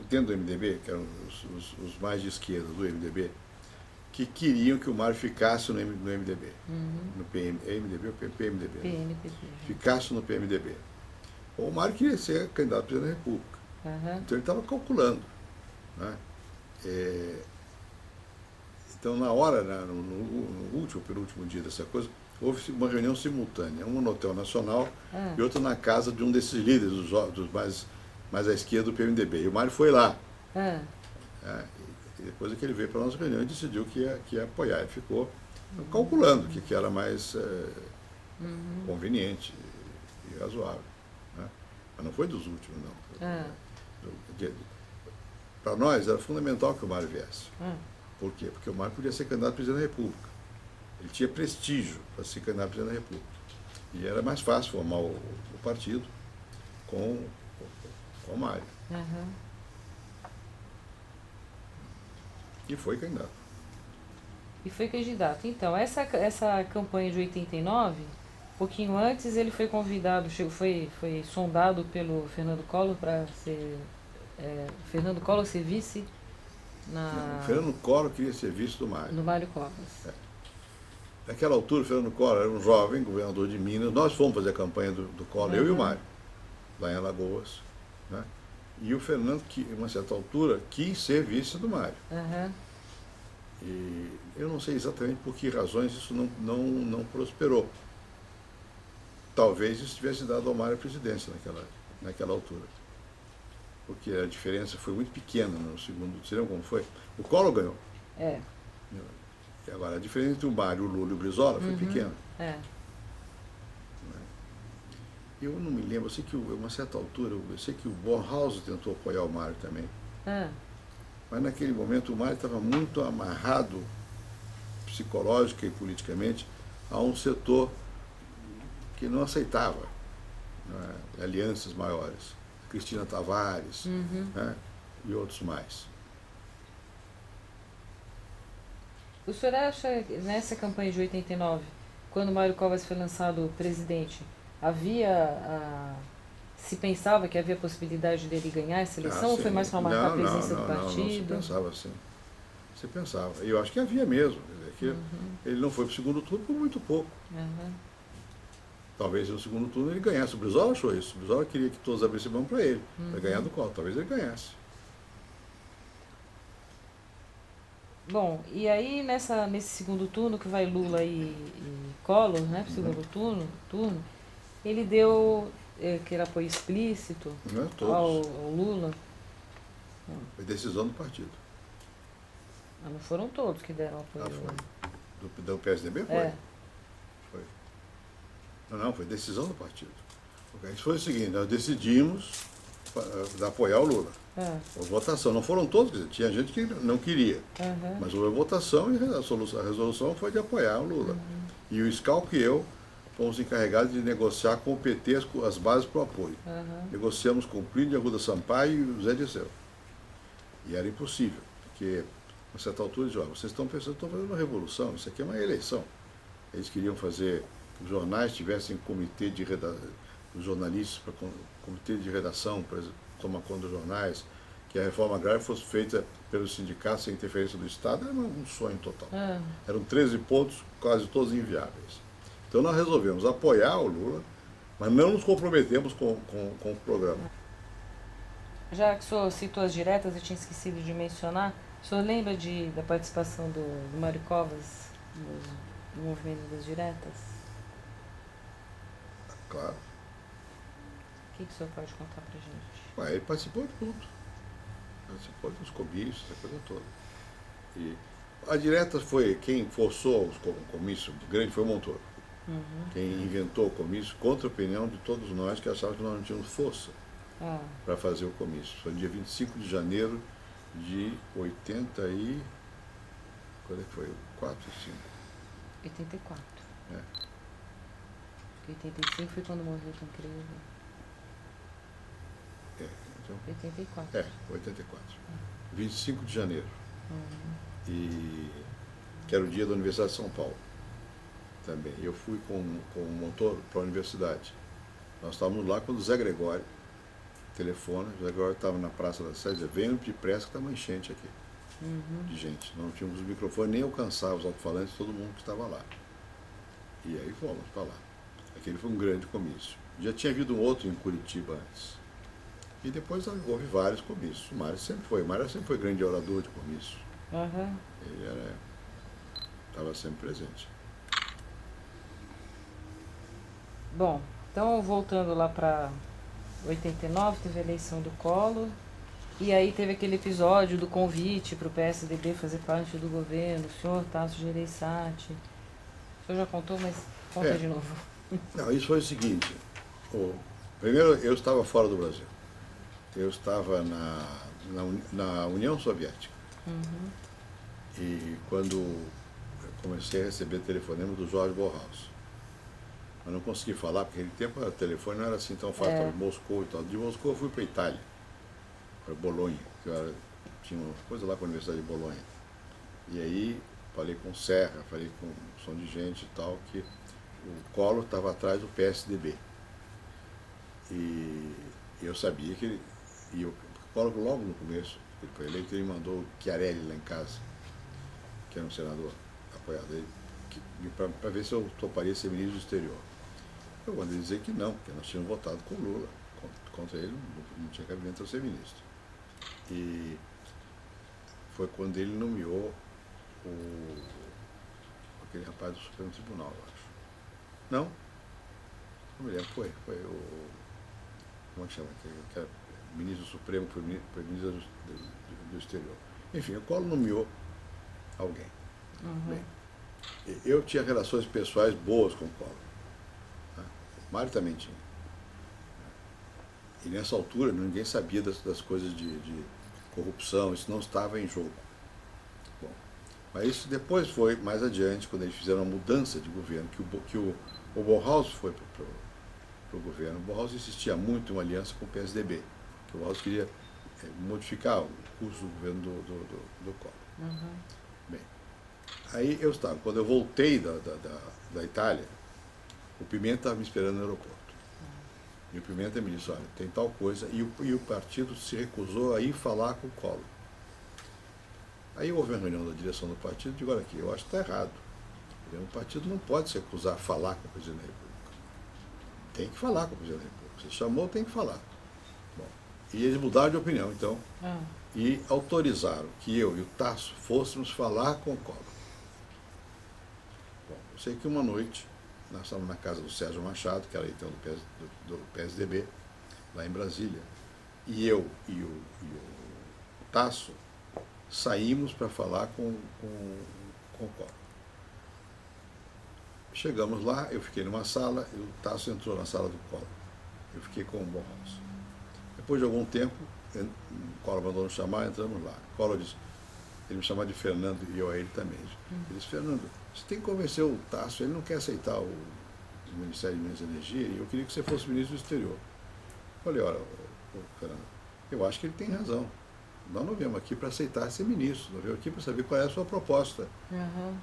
dentro do MDB, que eram os mais de esquerda do MDB, que queriam que o Mário ficasse no MDB, no MDB ou PMDB, PMDB. Ficasse no PMDB. O Mário queria ser candidato a presidente da República, então ele estava calculando. Né? Então, na hora, no último, penúltimo dia dessa coisa, houve uma reunião simultânea, uma no Hotel Nacional e outra na casa de um desses líderes, dos mais à esquerda do PMDB. E o Mário foi lá. E depois é que ele veio para a nossa reunião e decidiu que ia apoiar. Ele ficou calculando o que era mais conveniente e razoável. Né? Mas não foi dos últimos, não. Para nós era fundamental que o Mário viesse. Por quê? Porque o Mário podia ser candidato a presidente da República. Ele tinha prestígio para ser candidato a presidente da República. E era mais fácil formar o partido com o Mário. E foi candidato. Então, essa campanha de 89, um pouquinho antes, ele foi convidado, foi sondado pelo Fernando Collor para ser... Fernando Collor ser vice Não, o Fernando Collor queria ser vice do Mário. Do Mário Covas. Naquela altura, o Fernando Collor era um jovem governador de Minas. Nós fomos fazer a campanha do Collor, eu e o Mário, lá em Alagoas. Né? E o Fernando, em uma certa altura, quis ser vice do Mário. E eu não sei exatamente por que razões isso não prosperou. Talvez isso tivesse dado ao Mário a presidência naquela altura. Porque a diferença foi muito pequena no segundo. Você lembra como foi? O Collor ganhou. E agora, a diferença entre o Mário, o Lula e o Brizola foi pequena. Eu não me lembro, eu sei que uma certa altura, eu sei que o Bornhausen tentou apoiar o Mário também. Mas naquele momento o Mário estava muito amarrado psicológica e politicamente a um setor que não aceitava, né, alianças maiores. Cristina Tavares, né, e outros mais. O senhor acha, nessa campanha de 89, quando Mário Covas foi lançado presidente, se pensava que havia possibilidade dele ganhar essa eleição, ou foi mais para marcar a presença do partido? Não, se pensava assim. Se pensava. E eu acho que havia mesmo. Quer dizer, que ele não foi para o segundo turno por muito pouco. Talvez no segundo turno ele ganhasse. O Brizola achou isso. O Brizola queria que todos abrissem mão para ele, para ganhar do Collor. Talvez ele ganhasse. Bom, e aí nesse segundo turno que vai Lula e Collor, né, pro segundo turno, ele deu aquele apoio explícito ao Lula. Foi decisão do partido. Não foram todos que deram apoio. Foi. Do PSDB foi? Foi. Não, foi decisão do partido. Isso foi o seguinte, nós decidimos apoiar o Lula. Houve votação, não foram todos, quer dizer, tinha gente que não queria, mas houve votação e a resolução foi de apoiar o Lula. E o Schalke e eu fomos encarregados de negociar com o PT as bases para o apoio. Negociamos com o Plínio de Arruda Sampaio e o Zé Dirceu. E era impossível, porque a certa altura diziam, vocês estão pensando, estão fazendo uma revolução, isso aqui é uma eleição. Eles queriam fazer que os jornais tivessem comitê de redação, os jornalistas para comitê de redação para tomar conta dos jornais, que a reforma agrária fosse feita pelos sindicatos sem interferência do Estado, era um sonho total. Eram 13 pontos, quase todos inviáveis. Então nós resolvemos apoiar o Lula, mas não nos comprometemos com o programa. Já que o senhor citou as diretas, eu tinha esquecido de mencionar, o senhor lembra da participação do Mário Covas no movimento das diretas? Claro. O que o senhor pode contar pra gente? Ele participou de tudo. Participou dos comícios, essa coisa toda. E a direta foi quem forçou o comício grande foi o Montoro. Quem inventou o comício contra a opinião de todos nós que achavam que nós não tínhamos força para fazer o comício. Foi no dia 25 de janeiro de 80 e... Quando é que foi? 4 ou 5? 84. 85 foi quando morreu o Tancredo. Então, 84. 84. 25 de janeiro. E que era o dia da Universidade de São Paulo. Também. Eu fui com o Montoro para a universidade. Nós estávamos lá quando o Zé Gregório telefona. O Zé Gregório estava na Praça da Sé, dizia, venham depressa que está uma enchente aqui. De gente. Não tínhamos os microfones, nem alcançava os alto-falantes, todo mundo que estava lá. E aí fomos para lá. Aquele foi um grande comício. Já tinha havido um outro em Curitiba antes. E depois houve vários comícios. O Mário sempre foi grande orador de comício. Ele estava sempre presente. Bom, então voltando lá para 89, teve a eleição do Collor. E aí teve aquele episódio do convite para o PSDB fazer parte do governo, o senhor Tasso Gereissati. O senhor já contou, mas conta de novo. Não, isso foi o seguinte. Primeiro, eu estava fora do Brasil. Eu estava na União Soviética. E quando eu comecei a receber telefonema do Jorge Bornhausen. Eu não consegui falar, porque naquele tempo o telefone não era assim tão fácil, estava em Moscou e tal. De Moscou eu fui para a Itália, para Bolonha, que tinha uma coisa lá com a Universidade de Bolonha. E aí falei com o Serra, falei com um som de gente e tal, que o Collor estava atrás do PSDB. E eu sabia que ele... E o Collor, logo no começo, ele foi eleito, ele mandou o Chiarelli lá em casa, que era um senador apoiado dele, para ver se eu toparia ser ministro do exterior. Eu mandei dizer que não, porque nós tínhamos votado com o Lula. Contra ele não tinha cabimento eu ser ministro. E foi quando ele nomeou aquele rapaz do Supremo Tribunal, eu acho. Não? Não me lembro, foi o... Como é que chama? Que era ministro do Supremo, foi ministro do exterior. Enfim, o Collor nomeou alguém. Bem, eu tinha relações pessoais boas com o Collor. O Mário também tinha. E nessa altura ninguém sabia das coisas de corrupção, isso não estava em jogo. Bom, mas isso depois foi, mais adiante, quando eles fizeram a mudança de governo, que o Bauhaus foi para o governo. O Bauhaus insistia muito em uma aliança com o PSDB, que o Bauhaus queria modificar o curso do governo do Collor. Uhum. Bem, aí quando eu voltei da Itália, o Pimenta estava me esperando no aeroporto. E o Pimenta me disse, olha, tem tal coisa, e o partido se recusou a ir falar com o Collor. Aí houve uma reunião da direção do partido e digo, olha aqui, eu acho que está errado. O partido não pode se recusar a falar com o presidente da República. Tem que falar com o presidente da República. Se chamou, tem que falar. Bom, e eles mudaram de opinião, então, e autorizaram que eu e o Tasso fôssemos falar com o Collor. Bom, eu sei que uma noite, nós estávamos na casa do Sérgio Machado, que era então do PSDB, lá em Brasília, e eu e o Tasso saímos para falar com o Collor. Chegamos lá, eu fiquei numa sala, e o Tasso entrou na sala do Collor. Eu fiquei com o Bauhaus. Depois de algum tempo, o Collor mandou nos chamar, entramos lá. O Collor disse, ele me chamava de Fernando e eu a ele também. Ele disse, Fernando, você tem que convencer o Tasso, ele não quer aceitar o Ministério de Minas e Energia e eu queria que você fosse ministro do exterior. Eu falei, olha, Fernando, eu acho que ele tem razão. Nós não viemos aqui para aceitar ser ministro, nós viemos aqui para saber qual é a sua proposta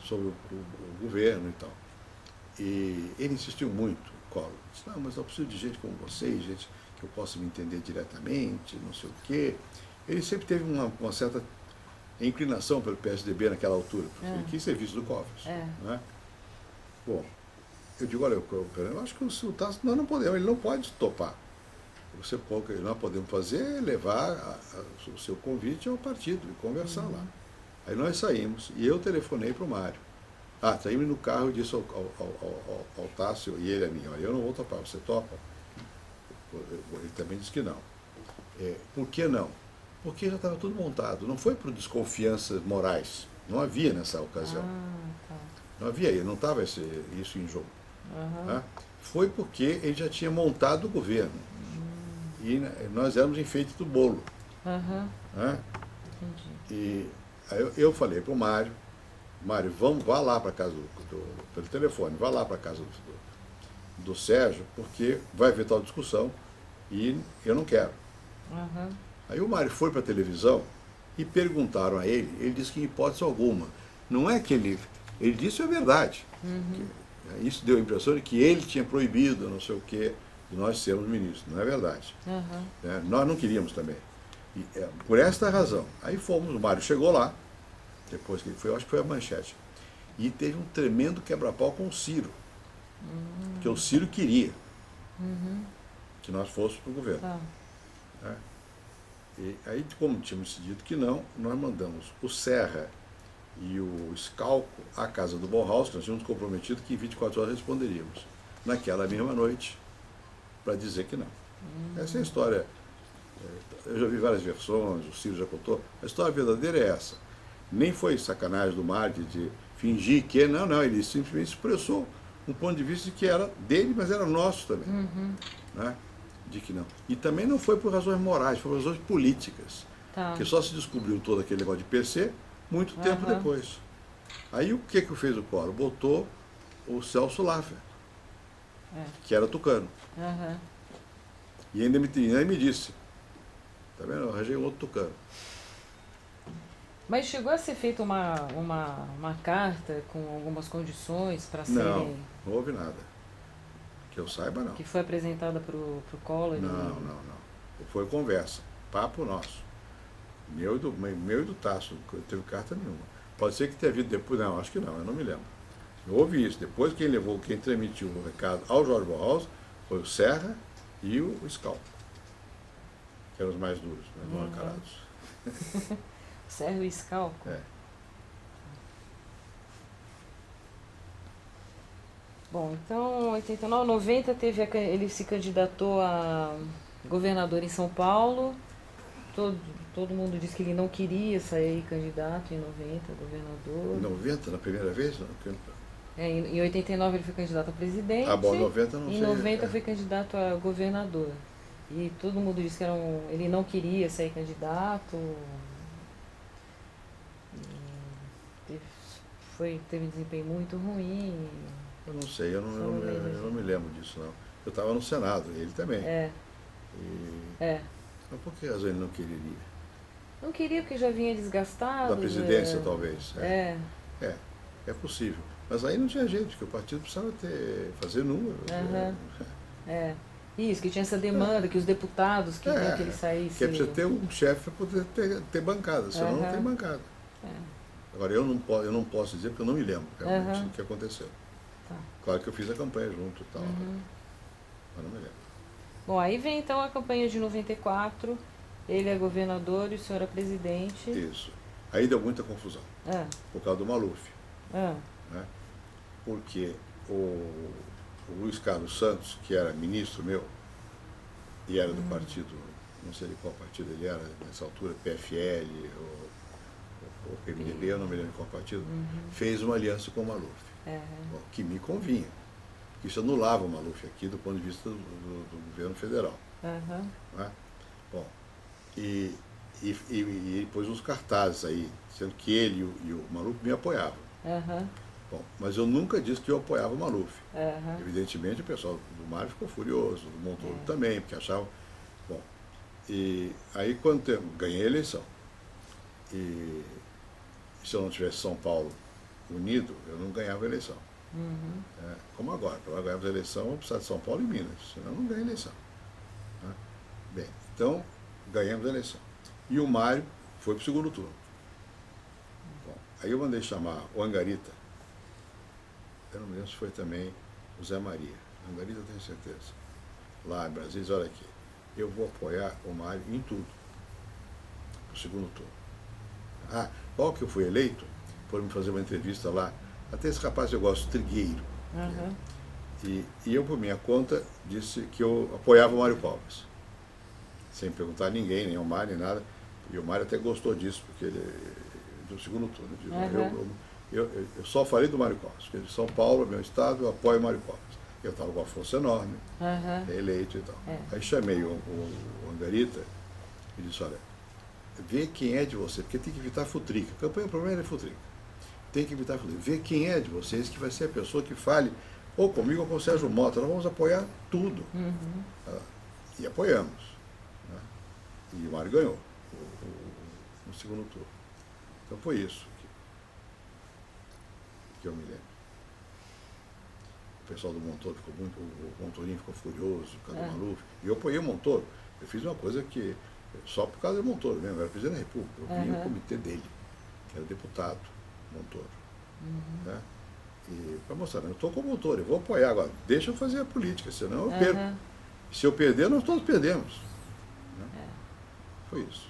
sobre o governo e tal. E ele insistiu muito, o Collor. Disse, não, mas eu preciso de gente como vocês, gente que eu possa me entender diretamente, não sei o quê. Ele sempre teve uma certa inclinação pelo PSDB naquela altura, porque ele quis ser vice do Covas. Né? Bom, eu digo, olha, eu acho que o Tasso, nós não podemos, ele não pode topar. O que nós podemos fazer é levar o seu convite ao partido e conversar lá. Aí nós saímos e eu telefonei para o Mário. Saímos no carro e disse ao Tasso e ele a mim, olha, eu não vou topar, você topa? Ele também disse que não. Por que não? Porque já estava tudo montado, não foi por desconfianças morais, não havia nessa ocasião. Não havia, não estava isso em jogo. Tá? Foi porque ele já tinha montado o governo. E nós éramos enfeite do bolo. Tá? E aí eu falei para o Mário, vá lá para casa pelo telefone, vá lá para casa do Sérgio, porque vai haver tal discussão e eu não quero. Aí o Mário foi para a televisão e perguntaram a ele disse que em hipótese alguma. Não é que ele disse a verdade. Isso deu a impressão de que ele tinha proibido, não sei o quê, de nós sermos ministros. Não é verdade. Nós não queríamos também. E, por esta razão. Aí fomos, o Mário chegou lá, depois que ele foi, eu acho que foi a Manchete, e teve um tremendo quebra-pau com o Ciro. Porque o Ciro queria que nós fôssemos para o governo. E aí, como tínhamos decidido que não, nós mandamos o Serra e o Scalco à casa do Bauhaus, que nós tínhamos comprometido que em 24 horas responderíamos, naquela mesma noite, para dizer que não. Essa é a história. Eu já vi várias versões, o Ciro já contou. A história verdadeira é essa. Nem foi sacanagem do Mário de fingir que... Não, ele simplesmente expressou um ponto de vista que era dele, mas era nosso também. Né? De que não. E também não foi por razões morais, foi por razões políticas. Porque só se descobriu todo aquele negócio de PC muito tempo depois. Aí o que fez o Collor? Botou o Celso Laffer, que era tucano. E ainda me disse, tá vendo? Eu arranjei um outro tucano. Mas chegou a ser feita uma carta com algumas condições para serem... Não houve nada. Que eu saiba, não. Que foi apresentada para o Collor? Não. Foi conversa. Papo nosso. Meu e do Tasso. Não teve carta nenhuma. Pode ser que tenha havido depois. Não, acho que não. Eu não me lembro. Eu ouvi isso. Depois quem transmitiu o recado ao Jorge Bauhaus foi o Serra e o Scalco. Que eram os mais duros, mais mal encarados. Serra e Scalco? Bom, então, 89, 90 ele se candidatou a governador em São Paulo. Todo mundo disse que ele não queria sair candidato em 90, governador. Em 90, na primeira vez? Não. Em 89 ele foi candidato a presidente. Bom, 90 não sei. Em 90 foi candidato a governador. E todo mundo disse que ele não queria ser candidato. Teve um desempenho muito ruim. Eu não sei, eu não me lembro disso, não. Eu estava no Senado, ele também. Mas por que razão ele não queria? Não queria porque já vinha desgastado. Da presidência, talvez. É possível. Mas aí não tinha jeito, porque o partido precisava fazer números. Isso, que tinha essa demanda, que os deputados queriam que ele saísse. Que é preciso ter um chefe para poder ter bancada, senão não tem bancada. Agora, eu não posso dizer porque eu não me lembro realmente o que aconteceu. Tá. Claro que eu fiz a campanha junto e tal, mas não me lembro. Bom, aí vem então a campanha de 94, ele é governador e o senhor é presidente. Isso. Aí deu muita confusão, por causa do Maluf. Né? Porque o Luiz Carlos Santos, que era ministro meu, e era do partido, não sei de qual partido ele era nessa altura, PFL ou PMDB, eu não me lembro qual partido, fez uma aliança com o Maluf. Bom, que me convinha. Isso anulava o Maluf aqui do ponto de vista do governo federal. Né? Bom, e pôs uns cartazes aí, sendo que ele e o Maluf me apoiavam. Bom, mas eu nunca disse que eu apoiava o Maluf. Evidentemente o pessoal do Mário ficou furioso, do Montoro também, porque achava... Bom, e aí quando ganhei a eleição, e se eu não tivesse São Paulo unido, eu não ganhava a eleição. Como agora, para ganharmos a eleição, eu precisava de São Paulo e Minas, senão eu não ganho a eleição. Bem, então, ganhamos a eleição. E o Mário foi para o segundo turno. Bom, aí eu mandei chamar o Angarita, eu não me lembro se foi também o Zé Maria. O Angarita eu tenho certeza. Lá em Brasília, olha aqui, eu vou apoiar o Mário em tudo, no segundo turno. Logo que eu fui eleito, foram me fazer uma entrevista lá, até esse rapaz eu gosto, Trigueiro. E eu, por minha conta, disse que eu apoiava o Mário Covas. Sem perguntar a ninguém, nem ao Mário, nem nada. E o Mário até gostou disso, porque ele do segundo turno. Eu só falei do Mário Covas, porque de São Paulo, meu estado, eu apoio o Mário Covas. Eu estava com a força enorme, eleito e tal. Aí chamei o Angarita e disse, olha, vê quem é de você, porque tem que evitar futrica. A campanha, o problema é futrica. Tem que evitar futrica. Vê quem é de vocês que vai ser a pessoa que fale ou comigo ou com o Sérgio Mota. Nós vamos apoiar tudo. E apoiamos. Né? E o Mário ganhou no segundo turno. Então foi isso que eu me lembro. O pessoal do Montoro ficou muito, o Montorinho ficou furioso por causa do Maluf. E eu apoiei o Montoro. Eu fiz uma coisa que, só por causa do Montoro mesmo, eu era presidente da República. Eu vim no comitê dele, que era deputado Montoro. Né? E para mostrar, eu estou com o Montoro, eu vou apoiar agora. Deixa eu fazer a política, senão eu perco. Se eu perder, nós todos perdemos. Né? Foi isso.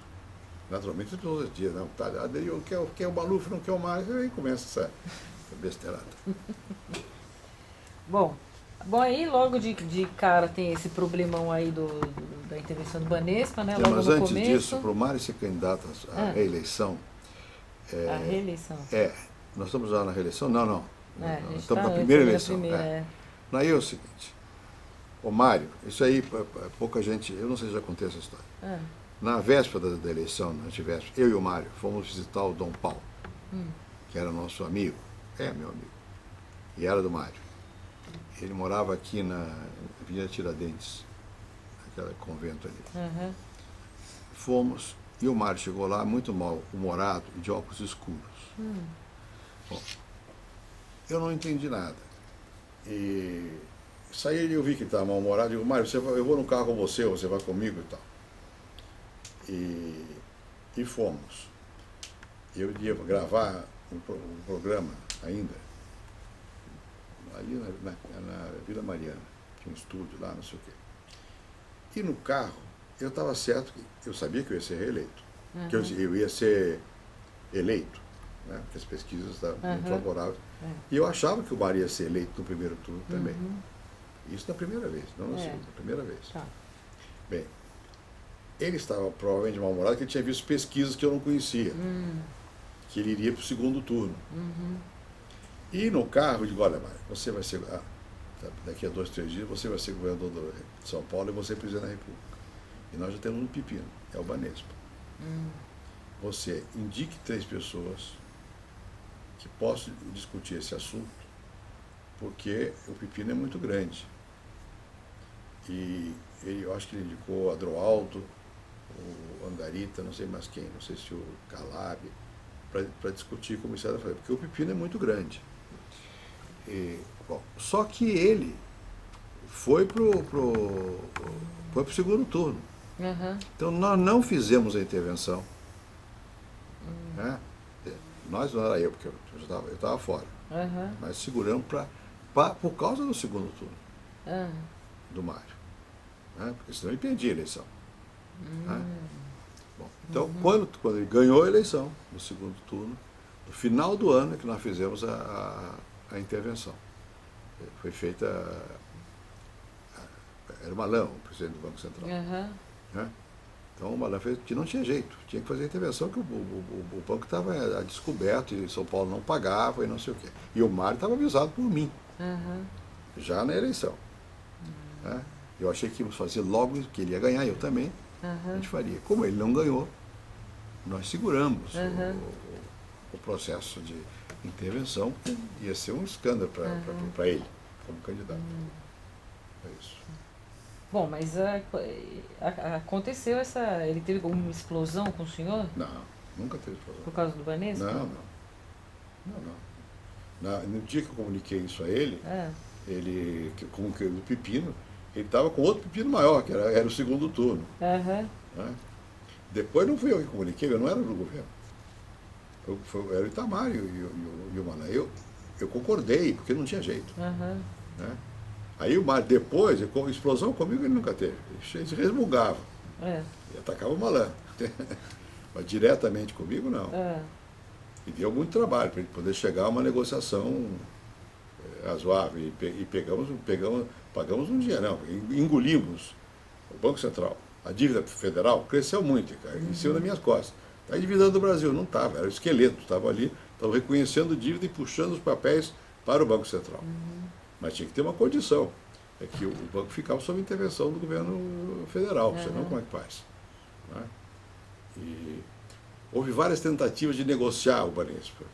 Naturalmente as pessoas diziam, não, tá, eu quero o Maluf, não quero o Mário, aí começa essa besteirada. Bom, aí logo de cara tem esse problemão aí da intervenção do Banespa, né? Logo mas no antes começo. disso, para o Mário ser candidato à reeleição... A reeleição. Nós estamos já na reeleição? Não. Nós estamos tá na primeira eleição. Aí é o seguinte, o Mário, isso aí pouca gente, eu não sei se já contei essa história. Na véspera da eleição, antivéspera, eu e o Mário fomos visitar o Dom Paulo, que era nosso amigo, meu amigo, e era do Mário. Ele morava aqui na Avenida Tiradentes, naquele convento ali. Fomos, e o Mário chegou lá muito mal-humorado e de óculos escuros. Bom, eu não entendi nada. E saí e eu vi que ele estava mal-humorado, e digo, Mário, eu vou no carro com você, ou você vai comigo e tal. E fomos. Eu ia gravar um programa ainda, ali na Vila Mariana, tinha um estúdio lá, não sei o quê. E no carro, eu estava certo, eu sabia que eu ia ser reeleito, que eu ia ser eleito, né, porque as pesquisas estavam muito favoráveis. E eu achava que o Mário ia ser eleito no primeiro turno também. Isso na primeira vez, não na segunda, na primeira vez. Bem, ele estava provavelmente mal-humorado, porque ele tinha visto pesquisas que eu não conhecia, que ele iria para o segundo turno. E no carro, eu digo, olha, Mário, você vai ser, daqui a 2, 3 dias, você vai ser governador de São Paulo e você é presidente da República. E nós já temos um pepino, é o Banespa. Você indique 3 pessoas que possam discutir esse assunto, porque o pepino é muito grande. E eu acho que ele indicou o Adroaldo, o Angarita, não sei mais quem, não sei se o Calab, para discutir como isso era fazer, porque o pepino é muito grande. Bom, só que ele foi pro segundo turno. Então nós não fizemos a intervenção. Né? Nós não era eu, porque eu estava fora. Mas seguramos por causa do segundo turno do Mário. Né? Porque senão ele perdia a eleição. Né? Bom, então, quando ele ganhou a eleição, no segundo turno, no final do ano é que nós fizemos a intervenção. Foi feita. Era o Malan, o presidente do Banco Central. Né? Então o Malan fez que não tinha jeito, tinha que fazer a intervenção, que o banco estava a descoberto e São Paulo não pagava e não sei o quê. E o Mário estava avisado por mim, já na eleição. Né? Eu achei que íamos fazer logo, que ele ia ganhar, eu também, a gente faria. Como ele não ganhou, nós seguramos o processo de intervenção, porque ia ser um escândalo para ele, como candidato. É isso. Bom, mas aconteceu essa... Ele teve uma explosão com o senhor? Não, nunca teve explosão. Por causa do Banespa? Não. No dia que eu comuniquei isso a ele, com o do pepino, ele estava com outro pepino maior, que era o segundo turno. Né? Depois não fui eu que comuniquei, eu não era do governo. Era o Itamar e o Malan. Eu concordei, porque não tinha jeito. Né? Aí o Mário, depois, explosão comigo ele nunca teve. Ele se resmungava. E atacava o Malan. Mas diretamente comigo, não. E deu muito trabalho para ele poder chegar a uma negociação razoável. E pagamos um dinheiro, não. Engolimos o Banco Central. A dívida federal cresceu muito, cara, em cima das minhas costas. Está endividando do Brasil. Não estava, era o esqueleto. Estava ali, estava reconhecendo dívida e puxando os papéis para o Banco Central. Mas tinha que ter uma condição, é que o banco ficava sob intervenção do governo federal, senão como é que faz? Né? E houve várias tentativas de negociar o Banespa,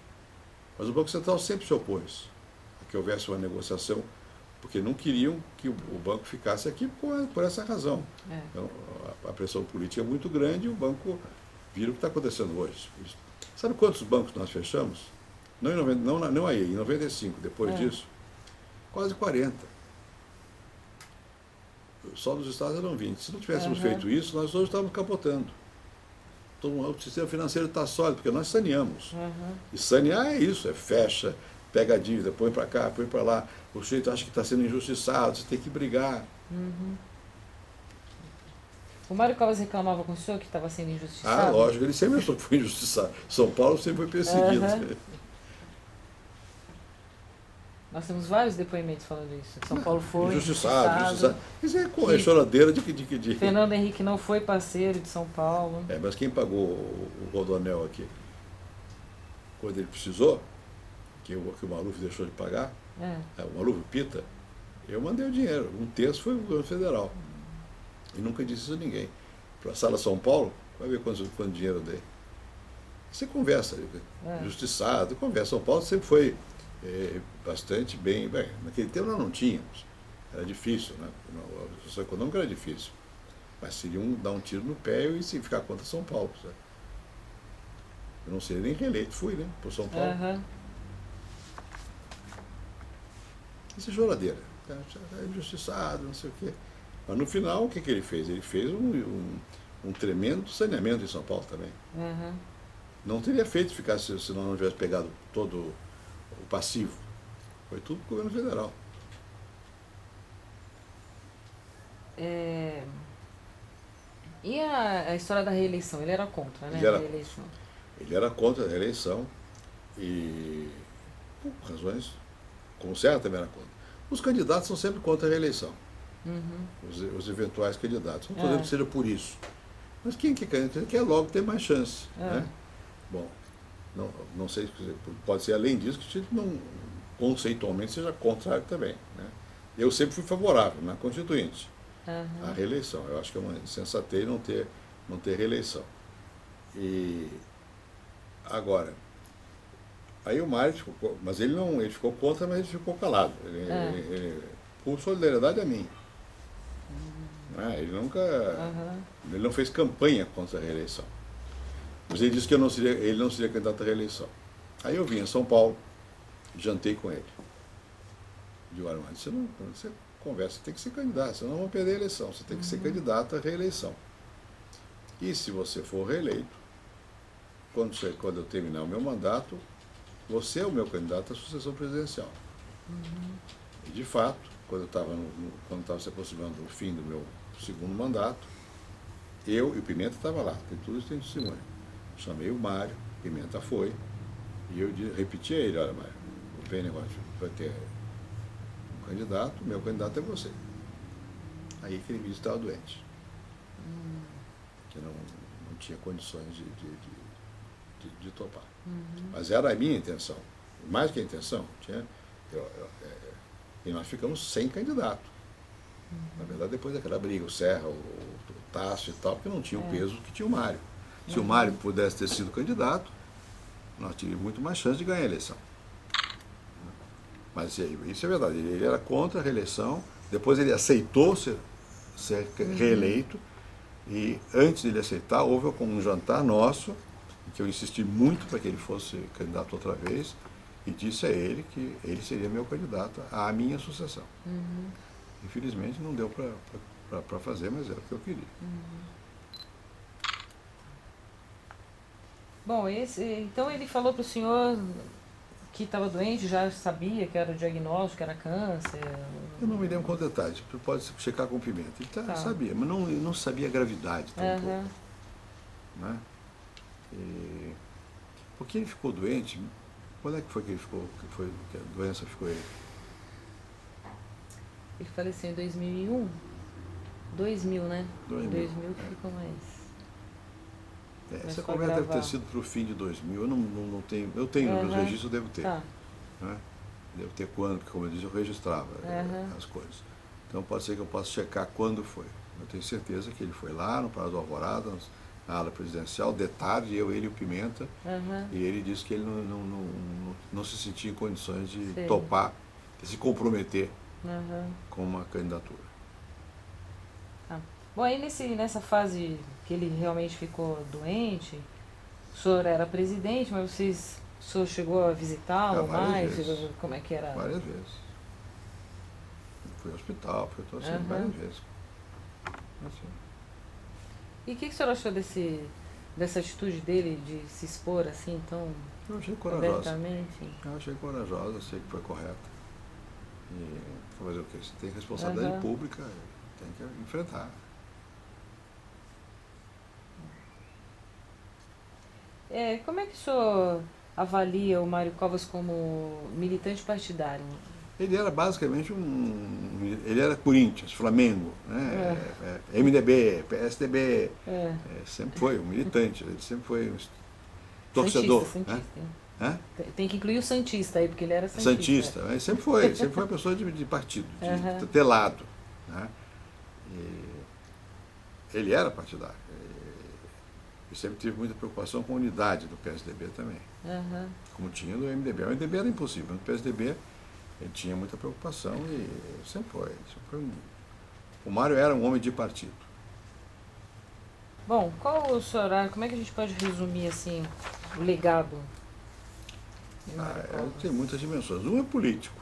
mas o Banco Central sempre se opôs a que houvesse uma negociação, porque não queriam que o banco ficasse aqui por essa razão. Então, a pressão política é muito grande e o banco vira o que está acontecendo hoje. Sabe quantos bancos nós fechamos? Não aí, em 95, depois disso, quase 40. Só nos estados eram 20. Se não tivéssemos feito isso, nós hoje estávamos capotando. O sistema financeiro está sólido, porque nós saneamos. E sanear é isso, fecha, pega a dívida, põe para cá, põe para lá. O sujeito acha que está sendo injustiçado, você tem que brigar. O Mário Covas reclamava com o senhor que estava sendo injustiçado? Lógico, ele sempre achou que foi injustiçado. São Paulo sempre foi perseguido. Nós temos vários depoimentos falando isso. São Paulo foi injustiçado. Isso é choradeira de... Fernando Henrique não foi parceiro de São Paulo. Mas quem pagou o Rodoanel aqui? Quando ele precisou, que o Maluf deixou de pagar, o Maluf Pita, eu mandei o dinheiro. 1/3 foi o governo federal. E nunca disse isso a ninguém. Para a Sala São Paulo, vai ver quanto dinheiro eu dei. Você conversa, injustiçado, conversa. São Paulo sempre foi bastante bem. Naquele tempo nós não tínhamos. Era difícil, né? A situação econômica era difícil. Mas seria dar um tiro no pé e ficar contra São Paulo. Sabe? Eu não seria nem reeleito, fui, né? Por São Paulo. Isso é choradeira. É injustiçado, não sei o quê. Mas no final, o que ele fez? Ele fez um tremendo saneamento em São Paulo também. Não teria feito se não tivesse pegado todo o passivo. Foi tudo para o governo federal. E a história da reeleição? Ele era contra, né? Ele era contra a reeleição e, por razões, como certo, também era contra. Os candidatos são sempre contra a reeleição. Os eventuais candidatos. Não estou dizendo que seja por isso. Mas quem quer logo ter mais chance. Né? Bom, não sei, pode ser além disso que não, conceitualmente seja contrário também. Né? Eu sempre fui favorável na Constituinte. a reeleição. Eu acho que é uma insensatez não ter reeleição. E agora, aí o Mário ficou, mas ele ficou contra, mas ele ficou calado. Por solidariedade a mim. Ele não fez campanha contra a reeleição. Mas ele disse que ele não seria candidato à reeleição. Aí eu vim em São Paulo, jantei com ele. Digo, olha, mas você conversa, tem que ser candidato, senão não vão perder a eleição. Você tem que ser candidato à reeleição. E se você for reeleito, quando eu terminar o meu mandato, você é o meu candidato à sucessão presidencial. E, de fato, quando estava se aproximando do fim do meu segundo mandato, eu e o Pimenta estava lá, tem tudo isso, tem testemunho. Chamei o Mário, Pimenta foi, e eu repeti a ele, olha, Mário, vem negócio, vai ter um candidato, meu candidato é você. Aí que ele me disse que estava doente. Que não tinha condições de topar. Mas era a minha intenção. Mais que a intenção, e nós ficamos sem candidato. Na verdade, depois daquela briga, o Serra, o Tássio e tal, porque não tinha o peso que tinha o Mário. Se o Mário pudesse ter sido candidato, nós teríamos muito mais chance de ganhar a eleição. Mas isso é verdade, ele era contra a reeleição, depois ele aceitou ser reeleito, e antes de ele aceitar, houve um jantar nosso, em que eu insisti muito para que ele fosse candidato outra vez, e disse a ele que ele seria meu candidato à minha sucessão. Infelizmente não deu para fazer, mas era o que eu queria. Bom, então ele falou para o senhor que estava doente, já sabia que era o diagnóstico, que era câncer? Eu não me lembro com detalhes, pode checar com o Pimenta. Ele sabia, mas não sabia a gravidade tampouco. Né? Porque ele ficou doente, quando é que foi que ele ficou, que a doença ficou ele? Ele faleceu em 2001? 2000, né? 2000 que ficou mais. Essa conversa deve ter sido para o fim de 2000, eu não tenho, eu tenho nos registros, eu devo ter. Né? Devo ter quando, porque como eu disse, eu registrava as coisas. Então pode ser que eu possa checar quando foi. Eu tenho certeza que ele foi lá no Palácio do Alvorada, na ala presidencial, de tarde, ele e o Pimenta, e ele disse que ele não se sentia em condições de topar, de se comprometer com uma candidatura. Bom, aí nessa fase que ele realmente ficou doente, o senhor era presidente, mas o senhor chegou a visitá-lo mais? Vezes. Como é que era? Várias vezes. Fui ao hospital, várias vezes. Assim. E o que o senhor achou dessa atitude dele de se expor assim tão abertamente? Eu achei corajosa, sei que foi correta. E fazer o quê? Você tem responsabilidade pública, tem que enfrentar. Como é que o senhor avalia o Mário Covas como militante partidário? Ele era basicamente ele era Corinthians, Flamengo, né? MDB, PSDB, sempre foi um militante, ele sempre foi um torcedor. Santista. Tem que incluir o Santista aí, porque ele era Santista. Santista, ele sempre foi uma pessoa de partido, de ter lado. Né? Ele era partidário. E sempre tive muita preocupação com a unidade do PSDB também, como tinha do MDB. O MDB era impossível, mas o PSDB ele tinha muita preocupação e sempre foi. O Mário era um homem de partido. Bom, como é que a gente pode resumir assim o legado? Tem muitas dimensões. Um é político,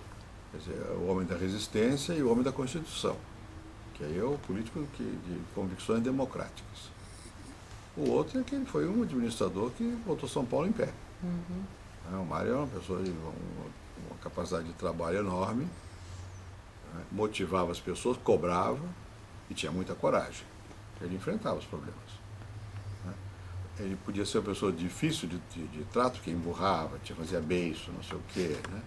quer dizer, o homem da resistência e o homem da Constituição, que aí é o político de convicções democráticas. O outro é que ele foi um administrador que botou São Paulo em pé. O Mário é uma pessoa de uma capacidade de trabalho enorme, né? Motivava as pessoas, cobrava e tinha muita coragem. Ele enfrentava os problemas. Né? Ele podia ser uma pessoa difícil de trato, que emburrava, fazia beiço, não sei o quê. Né?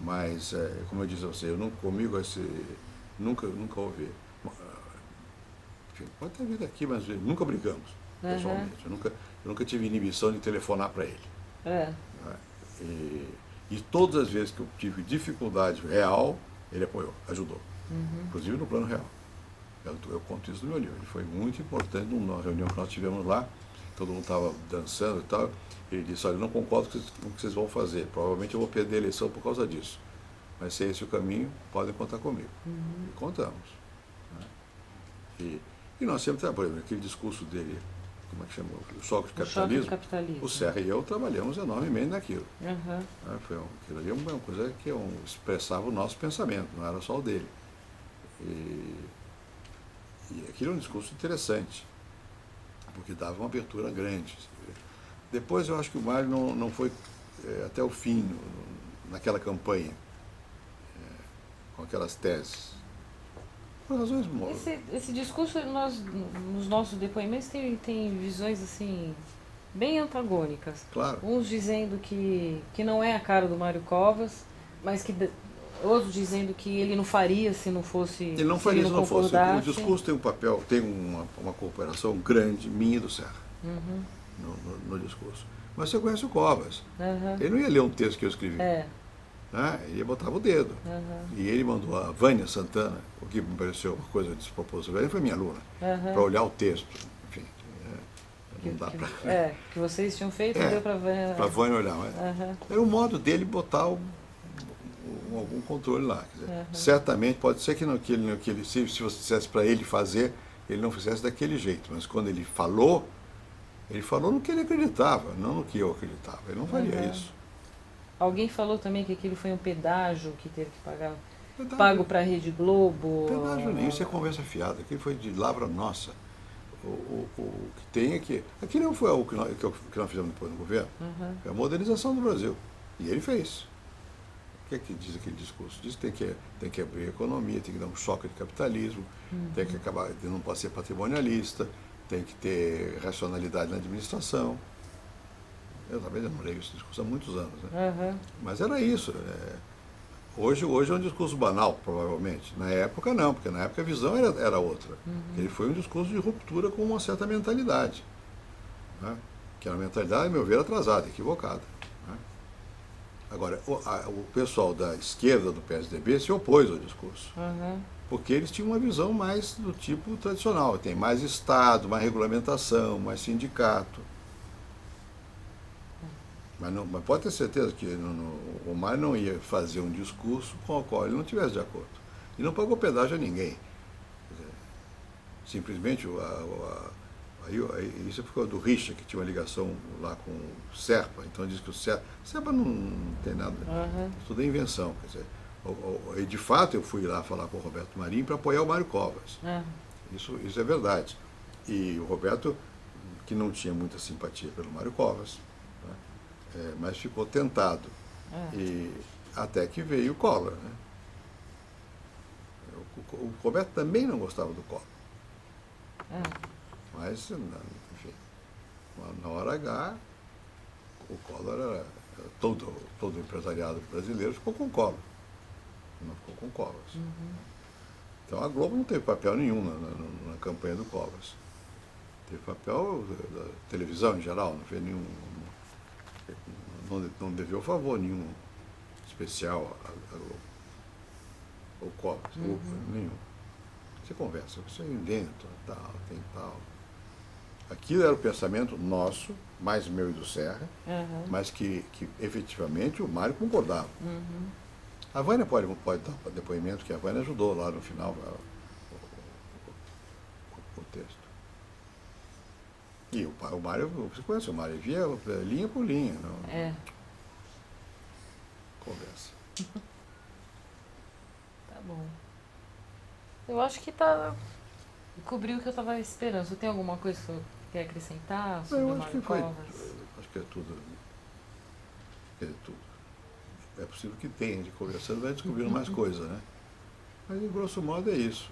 Mas, como eu disse a você, comigo nunca houve. Enfim, pode ter havido aqui, mas nunca brigamos, pessoalmente. Eu nunca tive inibição de telefonar para ele. Né? E todas as vezes que eu tive dificuldade real, ele apoiou, ajudou. Inclusive no plano real. Eu conto isso no meu livro. Ele foi muito importante numa reunião que nós tivemos lá, todo mundo estava dançando e tal. Ele disse, olha, eu não concordo com o que vocês vão fazer, provavelmente eu vou perder a eleição por causa disso. Mas se é esse o caminho, podem contar comigo. E contamos. Né? E nós sempre, por exemplo, aquele discurso dele, como é que chamou? O choque de capitalismo. O Serra e eu trabalhamos enormemente naquilo. Né? Aquilo ali é uma coisa que expressava o nosso pensamento, não era só o dele. E aquilo é um discurso interessante, porque dava uma abertura grande. Depois eu acho que o Mário não foi até o fim naquela campanha, com aquelas teses. Por razões... Esse discurso, nos nossos depoimentos, tem visões assim bem antagônicas. Claro. Uns dizendo que não é a cara do Mário Covas, mas que outros dizendo que ele não faria se não fosse. Ele não faria se não fosse. O discurso tem um papel, tem uma cooperação grande minha e do Serra no discurso. Mas você conhece o Covas. Ele não ia ler um texto que eu escrevi. Ele botava o dedo. E ele mandou a Vânia Santana, o que me pareceu uma coisa desproporcional. Ele foi minha aluna, para olhar o texto. Enfim, não dá para. Que vocês tinham feito, deu para Vânia. Para a Vânia olhar. Mas era o modo dele botar algum controle lá. Quer dizer, certamente pode ser que se você dissesse para ele fazer, ele não fizesse daquele jeito. Mas quando ele falou no que ele acreditava, não no que eu acreditava. Ele não faria isso. Alguém falou também que aquilo foi um pedágio que teve que pagar, pago para a Rede Globo. Pedágio nem, isso é conversa fiada, aquilo foi de lavra nossa. O que tem é que... Aquilo não foi o que nós fizemos depois no governo, é a modernização do Brasil. E ele fez. O que é que diz aquele discurso? Diz que tem que abrir a economia, tem que dar um choque de capitalismo, tem que acabar de não pode ser patrimonialista, tem que ter racionalidade na administração. Eu também não leio esse discurso há muitos anos. Né? Mas era isso. Hoje é um discurso banal, provavelmente. Na época, não, porque na época a visão era outra. Ele foi um discurso de ruptura com uma certa mentalidade. Né? Que era uma mentalidade, a meu ver, atrasada, equivocada. Né? Agora, o pessoal da esquerda do PSDB se opôs ao discurso. Porque eles tinham uma visão mais do tipo tradicional. Tem mais Estado, mais regulamentação, mais sindicato. Mas pode ter certeza que o Mário não ia fazer um discurso com o qual ele não estivesse de acordo. E não pagou pedágio a ninguém. Simplesmente, isso ficou do Richa, que tinha uma ligação lá com o Serpa. Então diz que o Serpa não tem nada, tudo é invenção. Quer dizer, e de fato eu fui lá falar com o Roberto Marinho para apoiar o Mário Covas. Isso é verdade. E o Roberto, que não tinha muita simpatia pelo Mário Covas, mas ficou tentado. E até que veio o Collor. Né? O Roberto também não gostava do Collor. Mas, enfim, na hora H, o Collor era todo o empresariado brasileiro ficou com o Collor. Não ficou com o Covas. Então a Globo não teve papel nenhum na campanha do Covas. Teve papel da televisão em geral, não fez nenhum. Não deveu favor nenhum especial a Globo. Ou Covas, nenhum. Você conversa, você inventa, tem tal. Aquilo era o pensamento nosso, mais meu e do Serra, mas que efetivamente o Mário concordava. A Vânia pode dar depoimento que a Vânia ajudou lá no final o texto. E o Mário, você conhece o Mário, ele via linha por linha. Não? Conversa. Tá bom. Eu acho que cobriu o que eu estava esperando. Você tem alguma coisa que você quer acrescentar sobre o Mário Covas? Acho que é tudo. É possível que tenha, de conversando, vai descobrindo mais coisa, né? Mas, em grosso modo, é isso.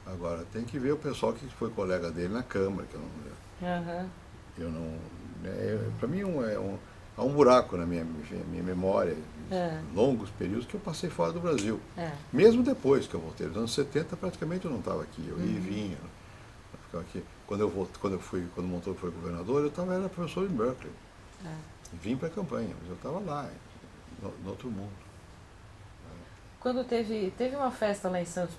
Agora, tem que ver o pessoal que foi colega dele na Câmara, que eu não... Para mim, há um buraco na minha memória, longos períodos que eu passei fora do Brasil. Mesmo depois que eu voltei, nos anos 70, praticamente eu não estava aqui, eu ia e vinha. Eu ficava aqui. Quando o Montoro foi governador, era professor em Berkeley. Vim para a campanha, mas eu estava lá, no outro mundo. Quando teve uma festa lá em Santos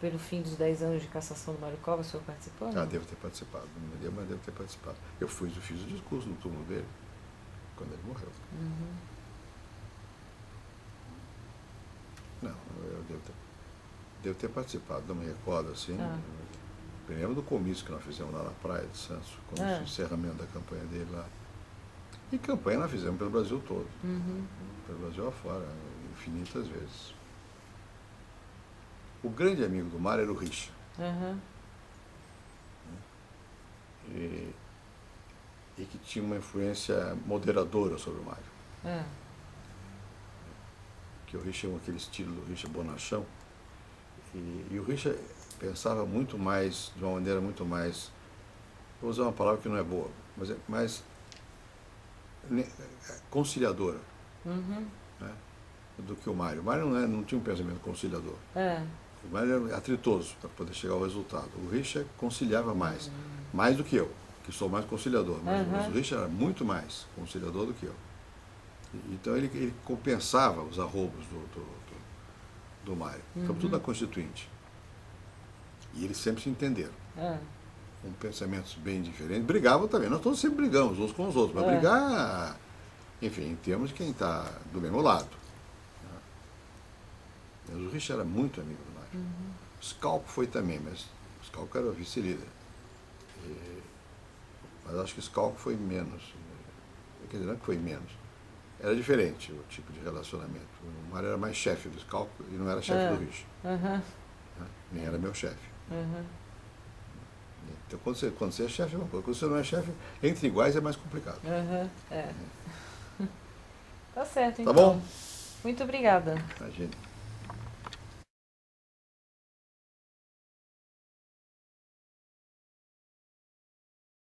pelo fim dos 10 anos de cassação do Mário Covas, o senhor participou? Ah, devo ter participado, não me lembro, mas devo ter participado. Eu fiz o discurso no túmulo dele, quando ele morreu. Não, eu devo ter participado, não me recordo assim. Eu me lembro do comício que nós fizemos lá na Praia de Santos, com o encerramento da campanha dele lá. E campanha nós fizemos pelo Brasil todo, pelo Brasil afora, infinitas vezes. O grande amigo do Mário era o Richa. E que tinha uma influência moderadora sobre o Mário. Que o Richa é aquele estilo do Richa bonachão. E o Richa pensava muito mais, de uma maneira muito mais, vou usar uma palavra que não é boa, mas é mais conciliadora, né, do que o Mário. O Mário não tinha um pensamento conciliador. O Mário era atritoso para poder chegar ao resultado. O Richa conciliava mais do que eu, que sou mais conciliador, mas o Richa era muito mais conciliador do que eu. Então ele compensava os arroubos do Mário. Ficamos tudo na Constituinte. E eles sempre se entenderam. Com pensamentos bem diferentes. Brigavam também. Nós todos sempre brigamos uns com os outros. Mas brigar, enfim, em termos de quem está do mesmo lado. Mas o Richa era muito amigo do Mário. O Scalco foi também, mas o Scalco era o vice-líder. Mas acho que o Scalco foi menos. Quer dizer, não é que foi menos. Era diferente o tipo de relacionamento. O Mário era mais chefe do Scalco e não era chefe do Richa. Nem era meu chefe. Então, quando você é chefe é uma coisa. Quando você não é chefe, entre iguais é mais complicado. Tá certo, Tá então. bom? Muito obrigada. Imagina.